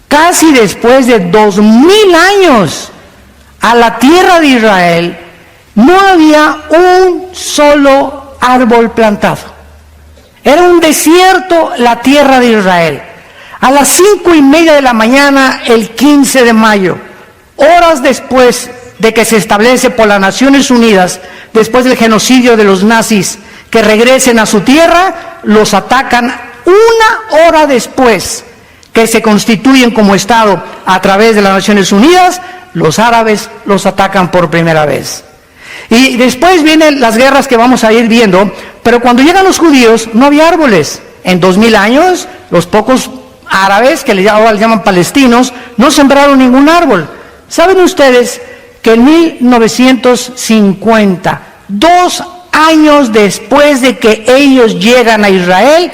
casi después de 2000 años a la tierra de Israel, no había un solo árbol plantado. Era un desierto la tierra de Israel. A las 5:30 de la mañana, el 15 de mayo, horas después de que se establece por las Naciones Unidas, después del genocidio de los nazis, que regresen a su tierra, los atacan 1 hora después que se constituyen como Estado a través de las Naciones Unidas. Los árabes los atacan por primera vez. Y después vienen las guerras que vamos a ir viendo, pero cuando llegan los judíos no había árboles. En 2000 años, los pocos árabes, que ahora les llaman palestinos, no sembraron ningún árbol. ¿Saben ustedes que en 1950, 2 años después de que ellos llegan a Israel,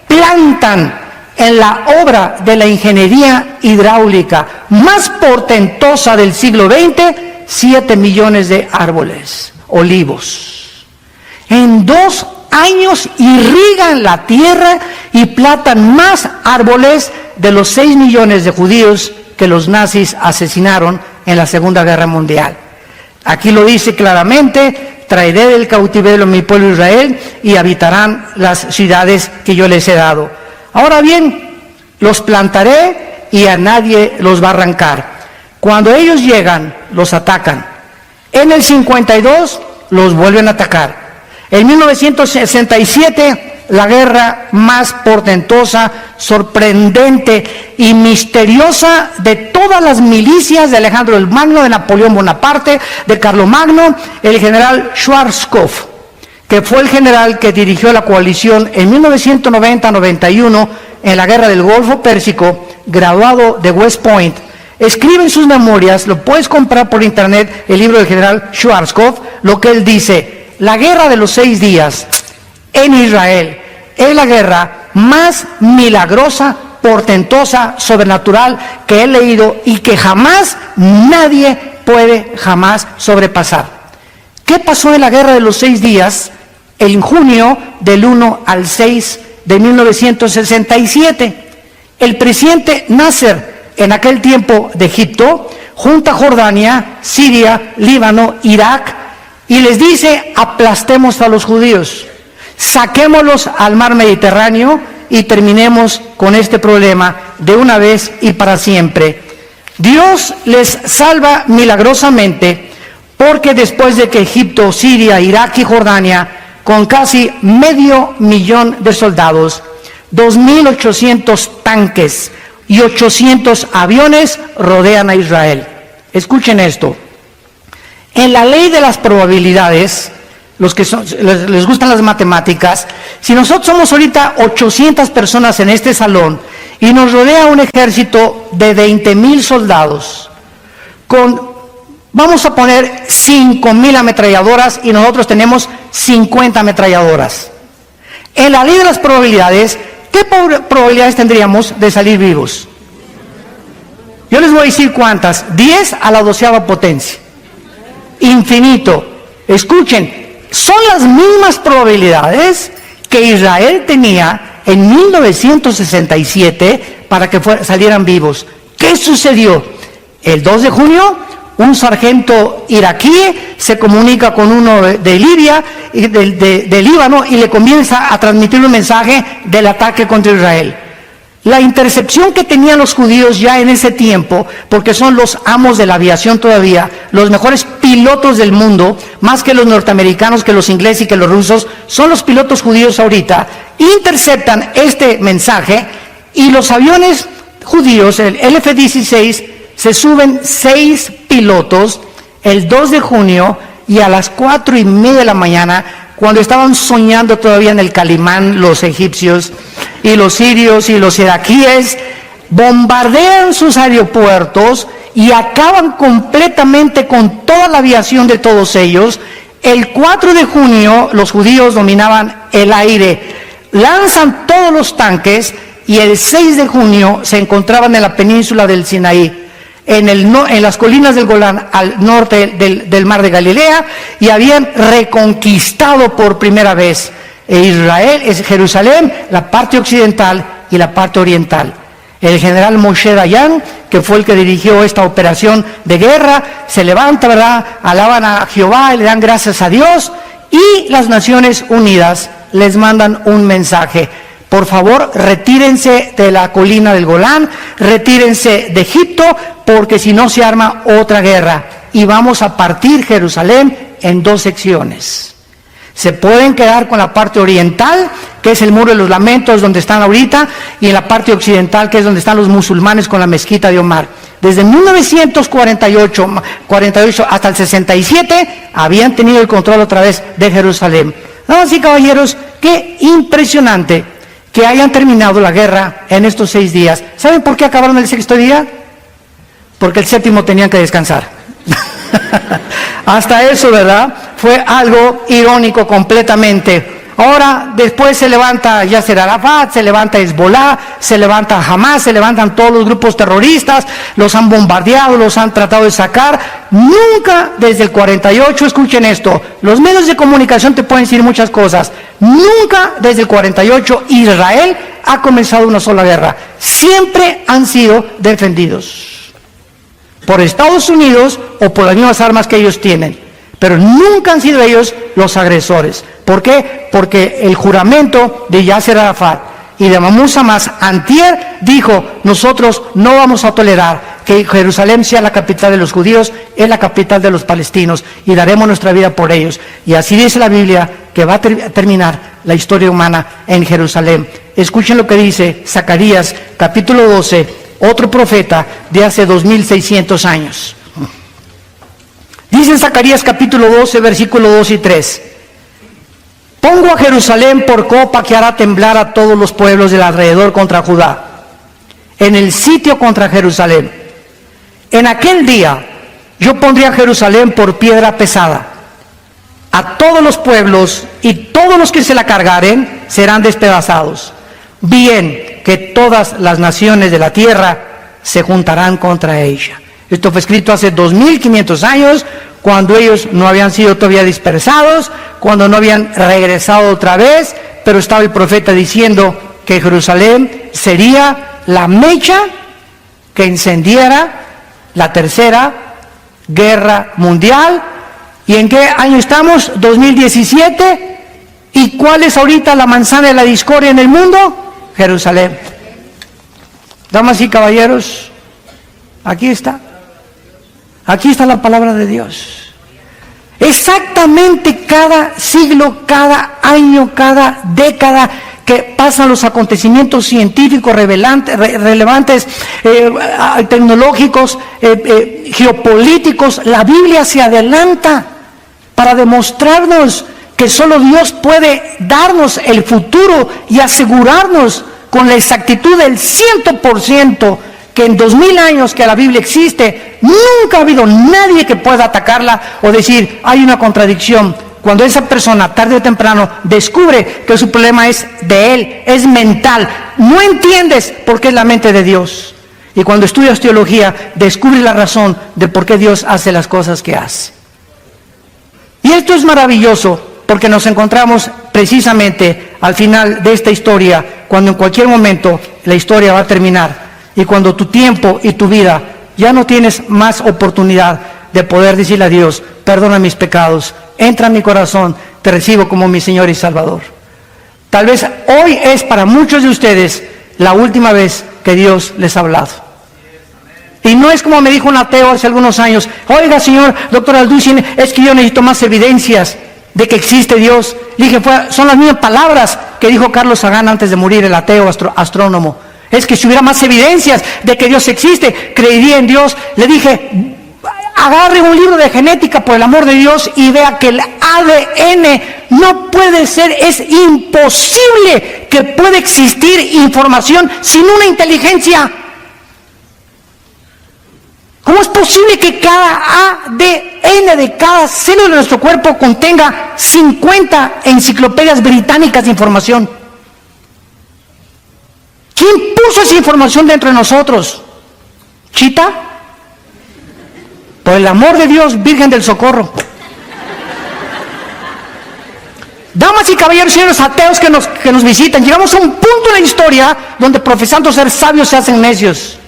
plantan en la obra de la ingeniería hidráulica más portentosa del siglo XX, 7 millones de árboles, olivos? En 2 años irrigan la tierra y plantan más árboles de los 6 millones de judíos que los nazis asesinaron en la Segunda Guerra Mundial. Aquí lo dice claramente, traeré del cautiverio a mi pueblo Israel y habitarán las ciudades que yo les he dado. Ahora bien, los plantaré y a nadie los va a arrancar. Cuando ellos llegan, los atacan. En el 52, los vuelven a atacar. En 1967, la guerra más portentosa, sorprendente y misteriosa de todas las milicias de Alejandro el Magno, de Napoleón Bonaparte, de Carlomagno, el general Schwarzkopf. que fue el general que dirigió la coalición en 1990-91 en la guerra del Golfo Pérsico, graduado de West Point, escribe en sus memorias, lo puedes comprar por internet, el libro del general Schwarzkopf, lo que él dice: la guerra de los 6 días en Israel es la guerra más milagrosa, portentosa, sobrenatural que he leído y que jamás nadie puede jamás sobrepasar. ¿Qué pasó en la guerra de los 6 días en junio del 1 al 6 de 1967? El presidente Nasser, en aquel tiempo de Egipto, junta a Jordania, Siria, Líbano, Irak, y les dice: aplastemos a los judíos, saquémoslos al mar Mediterráneo y terminemos con este problema de una vez y para siempre. Dios les salva milagrosamente, porque después de que Egipto, Siria, Irak y Jordania, con casi 500,000 de soldados, 2.800 tanques y 800 aviones rodean a Israel. Escuchen esto. En la ley de las probabilidades, los que les gustan las matemáticas, si nosotros somos ahorita 800 personas en este salón y nos rodea un ejército de 20,000 soldados, vamos a poner 5,000 ametralladoras y nosotros tenemos 50 ametralladoras. En la ley de las probabilidades, ¿qué probabilidades tendríamos de salir vivos? Yo les voy a decir cuántas: 10 a la 12ª potencia. Infinito. Escuchen, son las mismas probabilidades que Israel tenía en 1967 para que salieran vivos. ¿Qué sucedió? El 2 de junio, un sargento iraquí se comunica con uno de Libia, de Líbano, y le comienza a transmitir un mensaje del ataque contra Israel. La intercepción que tenían los judíos ya en ese tiempo, porque son los amos de la aviación todavía, los mejores pilotos del mundo, más que los norteamericanos, que los ingleses y que los rusos, son los pilotos judíos ahorita, interceptan este mensaje y los aviones judíos, el F-16, se suben 6 pilotos el 2 de junio y a las 4:30 de la mañana, cuando estaban soñando todavía en el Calimán los egipcios y los sirios y los iraquíes, bombardean sus aeropuertos y acaban completamente con toda la aviación de todos ellos. El 4 de junio los judíos dominaban el aire, lanzan todos los tanques, y el 6 de junio se encontraban en la península del Sinaí, en las colinas del Golán, al norte del mar de Galilea, y habían reconquistado por primera vez Israel, Jerusalén, la parte occidental y la parte oriental. El general Moshe Dayan, que fue el que dirigió esta operación de guerra, se levanta, ¿verdad?, alaban a Jehová y le dan gracias a Dios, y las Naciones Unidas les mandan un mensaje: por favor, retírense de la colina del Golán, retírense de Egipto, porque si no se arma otra guerra y vamos a partir Jerusalén en 2 secciones. Se pueden quedar con la parte oriental, que es el Muro de los Lamentos, donde están ahorita, y en la parte occidental, que es donde están los musulmanes con la mezquita de Omar. Desde 1948 hasta el 67 habían tenido el control otra vez de Jerusalén. Damas y caballeros, qué impresionante que hayan terminado la guerra en estos 6 días. ¿Saben por qué acabaron el 6.º día? Porque el 7º tenían que descansar. Hasta eso, ¿verdad? Fue algo irónico completamente. Ahora, después se levanta Yasser Arafat, se levanta Hezbollah, se levanta Hamas, se levantan todos los grupos terroristas, los han bombardeado, los han tratado de sacar. Nunca desde el 48, escuchen esto, los medios de comunicación te pueden decir muchas cosas, nunca desde el 48 Israel ha comenzado una sola guerra. Siempre han sido defendidos por Estados Unidos o por las mismas armas que ellos tienen, pero nunca han sido ellos los agresores. ¿Por qué? Porque el juramento de Yasser Arafat y de Mahmoud Hamas antier dijo: nosotros no vamos a tolerar que Jerusalén sea la capital de los judíos, es la capital de los palestinos, y daremos nuestra vida por ellos. Y así dice la Biblia que va a terminar la historia humana en Jerusalén. Escuchen lo que dice Zacarías capítulo 12, otro profeta de hace 2600 años. Dice en Zacarías capítulo 12, versículo 2 y 3: pongo a Jerusalén por copa que hará temblar a todos los pueblos del alrededor contra Judá, en el sitio contra Jerusalén. En aquel día yo pondré a Jerusalén por piedra pesada. A todos los pueblos y todos los que se la cargaren serán despedazados. Bien que todas las naciones de la tierra se juntarán contra ella. Esto fue escrito hace 2500 años, cuando ellos no habían sido todavía dispersados, cuando no habían regresado otra vez, pero estaba el profeta diciendo que Jerusalén sería la mecha que encendiera la tercera guerra mundial. ¿Y en qué año estamos? 2017. ¿Y cuál es ahorita la manzana de la discordia en el mundo? Jerusalén. Damas y caballeros, aquí está. Aquí está la palabra de Dios. Exactamente cada siglo, cada año, cada década que pasan los acontecimientos científicos relevantes, tecnológicos, geopolíticos, la Biblia se adelanta para demostrarnos que solo Dios puede darnos el futuro y asegurarnos con la exactitud del 100% que en 2000 años que la Biblia existe, nunca ha habido nadie que pueda atacarla o decir, hay una contradicción. Cuando esa persona, tarde o temprano, descubre que su problema es de él, es mental, no entiendes por qué es la mente de Dios. Y cuando estudias teología, descubres la razón de por qué Dios hace las cosas que hace. Y esto es maravilloso, porque nos encontramos precisamente al final de esta historia, cuando en cualquier momento la historia va a terminar. Y cuando tu tiempo y tu vida ya no tienes más oportunidad de poder decirle a Dios, perdona mis pecados, entra en mi corazón, te recibo como mi Señor y Salvador. Tal vez hoy es para muchos de ustedes la última vez que Dios les ha hablado. Y no es como me dijo un ateo hace algunos años, oiga señor, doctor Alducin, es que yo necesito más evidencias de que existe Dios. Le dije, son las mismas palabras que dijo Carlos Sagan antes de morir, el ateo astrónomo. Es que si hubiera más evidencias de que Dios existe, creería en Dios. Le dije, agarre un libro de genética por el amor de Dios y vea que el ADN no puede ser, es imposible que pueda existir información sin una inteligencia. ¿Cómo es posible que cada ADN de cada célula de nuestro cuerpo contenga 50 enciclopedias británicas de información? ¿Quién puso esa información dentro de nosotros? ¿Chita? Por el amor de Dios, Virgen del Socorro. Damas y caballeros, señores ateos que nos visitan, llegamos a un punto en la historia donde profesando ser sabios se hacen necios.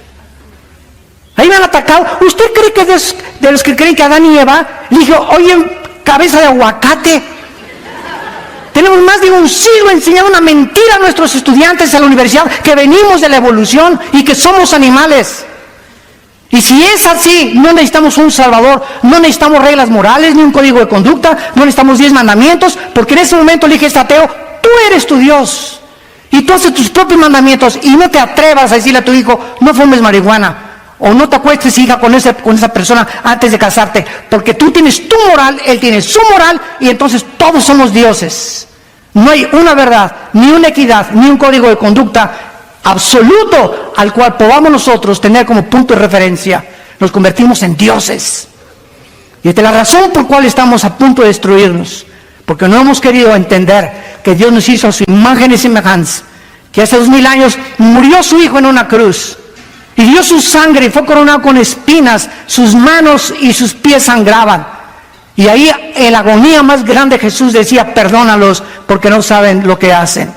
Ahí me han atacado. ¿Usted cree que de los que creen que Adán y Eva, le dijo, oye, cabeza de aguacate? Tenemos más de un siglo enseñando una mentira a nuestros estudiantes en la universidad, que venimos de la evolución y que somos animales. Y si es así, no necesitamos un salvador, no necesitamos reglas morales, ni un código de conducta, no necesitamos 10 mandamientos, porque en ese momento le dije a este ateo, tú eres tu Dios, y tú haces tus propios mandamientos, y no te atrevas a decirle a tu hijo, no fumes marihuana, o no te acuestes, hija, con esa persona antes de casarte, porque tú tienes tu moral, él tiene su moral, y entonces todos somos dioses. No hay una verdad, ni una equidad, ni un código de conducta absoluto al cual podamos nosotros tener como punto de referencia. Nos convertimos en dioses. Y esta es la razón por la cual estamos a punto de destruirnos, porque no hemos querido entender que Dios nos hizo a su imagen y semejanza, que hace 2000 años murió su Hijo en una cruz, y dio su sangre y fue coronado con espinas, sus manos y sus pies sangraban. Y ahí en la agonía más grande Jesús decía, perdónalos porque no saben lo que hacen.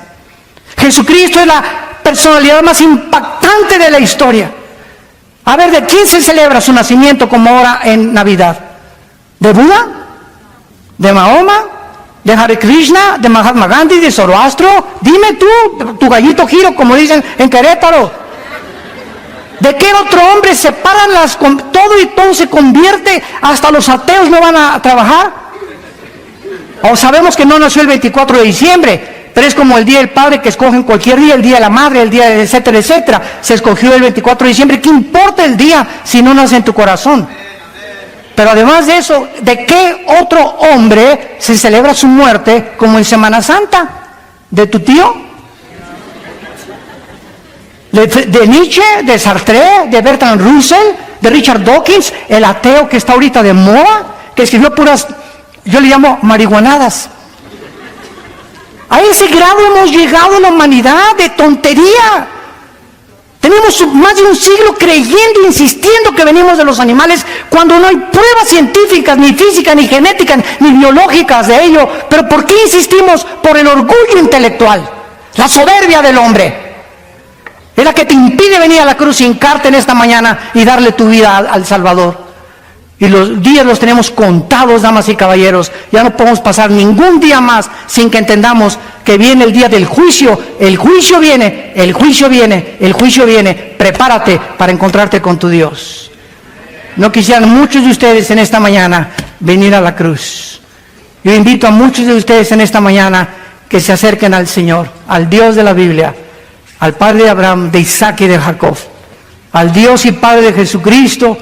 Jesucristo es la personalidad más impactante de la historia. A ver, ¿de quién se celebra su nacimiento como ahora en Navidad? ¿De Buda? ¿De Mahoma? ¿De Hare Krishna? ¿De Mahatma Gandhi? ¿De Zoroastro? Dime tú, tu gallito giro, como dicen en Querétaro. ¿De qué otro hombre se paran todo y todo se convierte? Hasta los ateos no van a trabajar. O sabemos que no nació el 24 de diciembre, pero es como el Día del Padre que escogen cualquier día, el Día de la Madre, el día de etcétera, etcétera. Se escogió el 24 de diciembre. ¿Qué importa el día si no nace en tu corazón? Pero además de eso, ¿de qué otro hombre se celebra su muerte como en Semana Santa? ¿De tu tío? ¿De Nietzsche? ¿De Sartre? ¿De Bertrand Russell? ¿De Richard Dawkins? El ateo que está ahorita de moda, que escribió puras, yo le llamo marihuanadas. A ese grado hemos llegado en la humanidad de tontería. Tenemos más de un siglo creyendo, insistiendo que venimos de los animales, cuando no hay pruebas científicas, ni físicas, ni genéticas, ni biológicas de ello. Pero ¿por qué insistimos? Por el orgullo intelectual, la soberbia del hombre. Es la que te impide venir a la cruz, hincarte en esta mañana y darle tu vida al Salvador. Y los días los tenemos contados, damas y caballeros. Ya no podemos pasar ningún día más sin que entendamos que viene el día del juicio. El juicio viene, el juicio viene, el juicio viene. Prepárate para encontrarte con tu Dios. No quisieran muchos de ustedes en esta mañana venir a la cruz. Yo invito a muchos de ustedes en esta mañana que se acerquen al Señor, al Dios de la Biblia, al Padre de Abraham, de Isaac y de Jacob, al Dios y Padre de Jesucristo,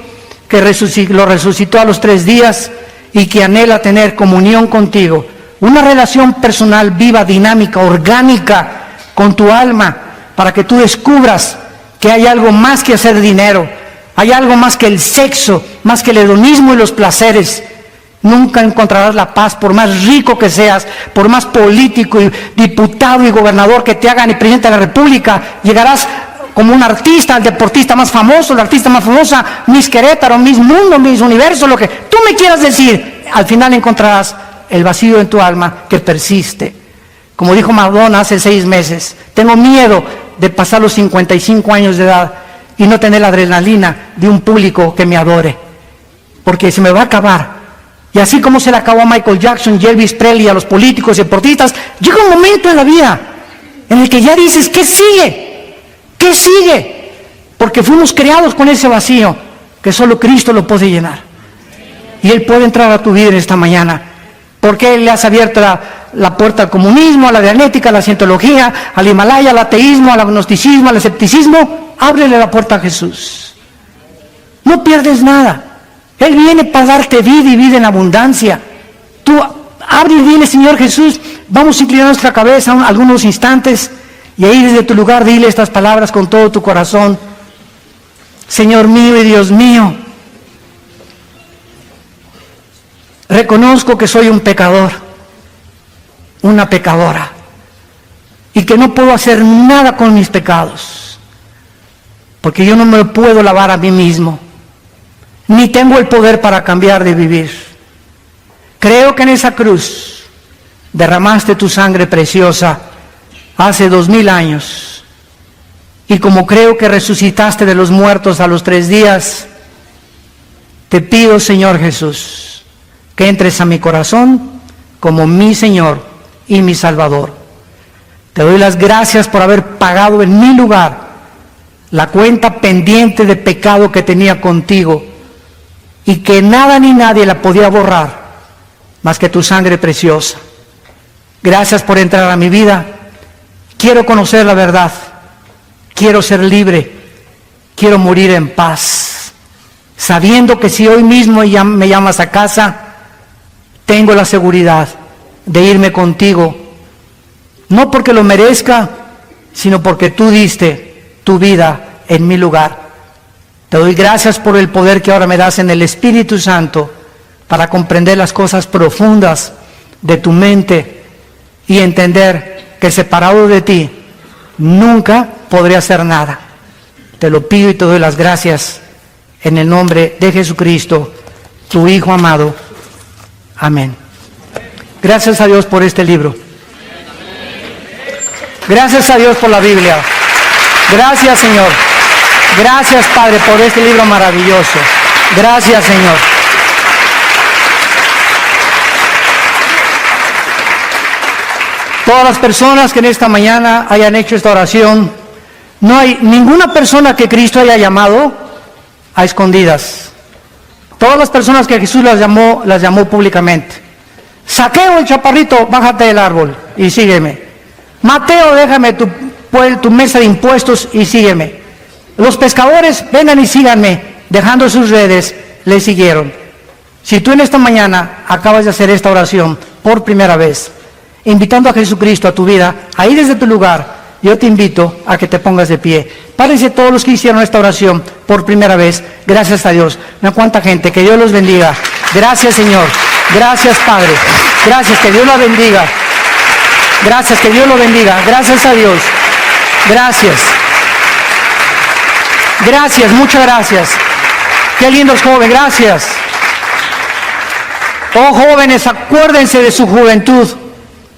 que lo resucitó a los 3 días y que anhela tener comunión contigo, una relación personal viva, dinámica, orgánica con tu alma, para que tú descubras que hay algo más que hacer dinero, hay algo más que el sexo, más que el hedonismo y los placeres. Nunca encontrarás la paz, por más rico que seas, por más político y diputado y gobernador que te hagan y presidente de la República. Llegarás como un artista, el deportista más famoso, la artista más famosa, Miss Querétaro, Miss Mundo, Miss Universo, lo que tú me quieras decir. Al final encontrarás el vacío en tu alma que persiste. Como dijo Madonna hace 6 meses, tengo miedo de pasar los 55 años de edad y no tener la adrenalina de un público que me adore, porque se me va a acabar. Y así como se le acabó a Michael Jackson y Elvis Presley, a los políticos y deportistas, llega un momento en la vida en el que ya dices, ¿qué sigue? ¿Qué sigue? Porque fuimos creados con ese vacío que solo Cristo lo puede llenar. Y Él puede entrar a tu vida en esta mañana. Porque Él le has abierto la puerta al comunismo, a la dianética, a la cientología, al Himalaya, al ateísmo, al agnosticismo, al escepticismo. Ábrele la puerta a Jesús. No pierdes nada. Él viene para darte vida y vida en abundancia. Tú abre y dile, Señor Jesús, vamos a inclinar nuestra cabeza algunos instantes y ahí desde tu lugar dile estas palabras con todo tu corazón. Señor mío y Dios mío, reconozco que soy un pecador, una pecadora, y que no puedo hacer nada con mis pecados, porque yo no me puedo lavar a mí mismo, ni tengo el poder para cambiar de vivir. Creo que en esa cruz derramaste tu sangre preciosa hace 2000 años, y como creo que resucitaste de los muertos a los 3 días, te pido, Señor Jesús, que entres a mi corazón como mi Señor y mi Salvador. Te doy las gracias por haber pagado en mi lugar la cuenta pendiente de pecado que tenía contigo, y que nada ni nadie la podía borrar más que tu sangre preciosa. Gracias por entrar a mi vida. Quiero conocer la verdad, quiero ser libre, quiero morir en paz, sabiendo que si hoy mismo me llamas a casa, tengo la seguridad de irme contigo, no porque lo merezca, sino porque tú diste tu vida en mi lugar. Te doy gracias por el poder que ahora me das en el Espíritu Santo para comprender las cosas profundas de tu mente y entender que separado de ti nunca podré hacer nada. Te lo pido y te doy las gracias en el nombre de Jesucristo, tu Hijo amado. Amén. Gracias a Dios por este libro. Gracias a Dios por la Biblia. Gracias, Señor. Gracias, Padre, por este libro maravilloso. Gracias, Señor. Todas las personas que en esta mañana hayan hecho esta oración, no hay ninguna persona que Cristo haya llamado a escondidas. Todas las personas que Jesús las llamó públicamente. Saqueo, el chaparrito, bájate del árbol y sígueme. Mateo, déjame tu mesa de impuestos y sígueme. Los pescadores, vengan y síganme. Dejando sus redes, le siguieron. Si tú en esta mañana acabas de hacer esta oración por primera vez, invitando a Jesucristo a tu vida, ahí desde tu lugar, yo te invito a que te pongas de pie. Párense todos los que hicieron esta oración por primera vez. Gracias a Dios. No cuánta gente. Que Dios los bendiga. Gracias, Señor. Gracias, Padre. Gracias, que Dios la bendiga. Gracias, que Dios lo bendiga. Gracias a Dios. Gracias. Gracias, muchas gracias. Qué lindos jóvenes, gracias. Oh jóvenes, acuérdense de su juventud.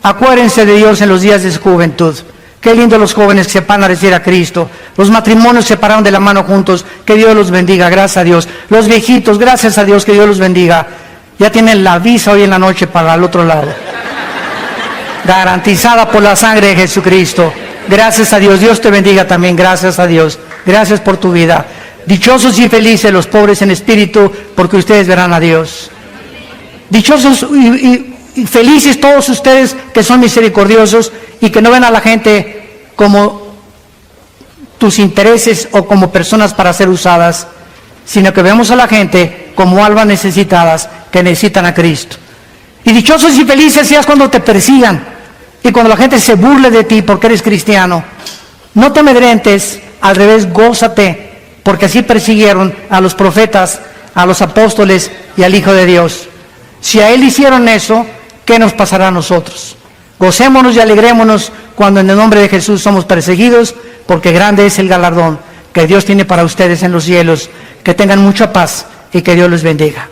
Acuérdense de Dios en los días de su juventud. Qué lindo los jóvenes que se van a recibir a Cristo. Los matrimonios se pararon de la mano juntos. Que Dios los bendiga, gracias a Dios. Los viejitos, gracias a Dios, que Dios los bendiga. Ya tienen la visa hoy en la noche para el otro lado. Garantizada por la sangre de Jesucristo. Gracias a Dios. Dios te bendiga también, gracias a Dios. Gracias por tu vida. Dichosos y felices los pobres en espíritu, porque ustedes verán a Dios. Dichosos y felices todos ustedes que son misericordiosos y que no ven a la gente como tus intereses o como personas para ser usadas, sino que vemos a la gente como almas necesitadas que necesitan a Cristo. Y dichosos y felices seas cuando te persigan y cuando la gente se burle de ti porque eres cristiano. No te amedrentes, al revés, gózate, porque así persiguieron a los profetas, a los apóstoles y al Hijo de Dios. Si a Él hicieron eso, ¿qué nos pasará a nosotros? Gocémonos y alegrémonos cuando en el nombre de Jesús somos perseguidos, porque grande es el galardón que Dios tiene para ustedes en los cielos. Que tengan mucha paz y que Dios les bendiga.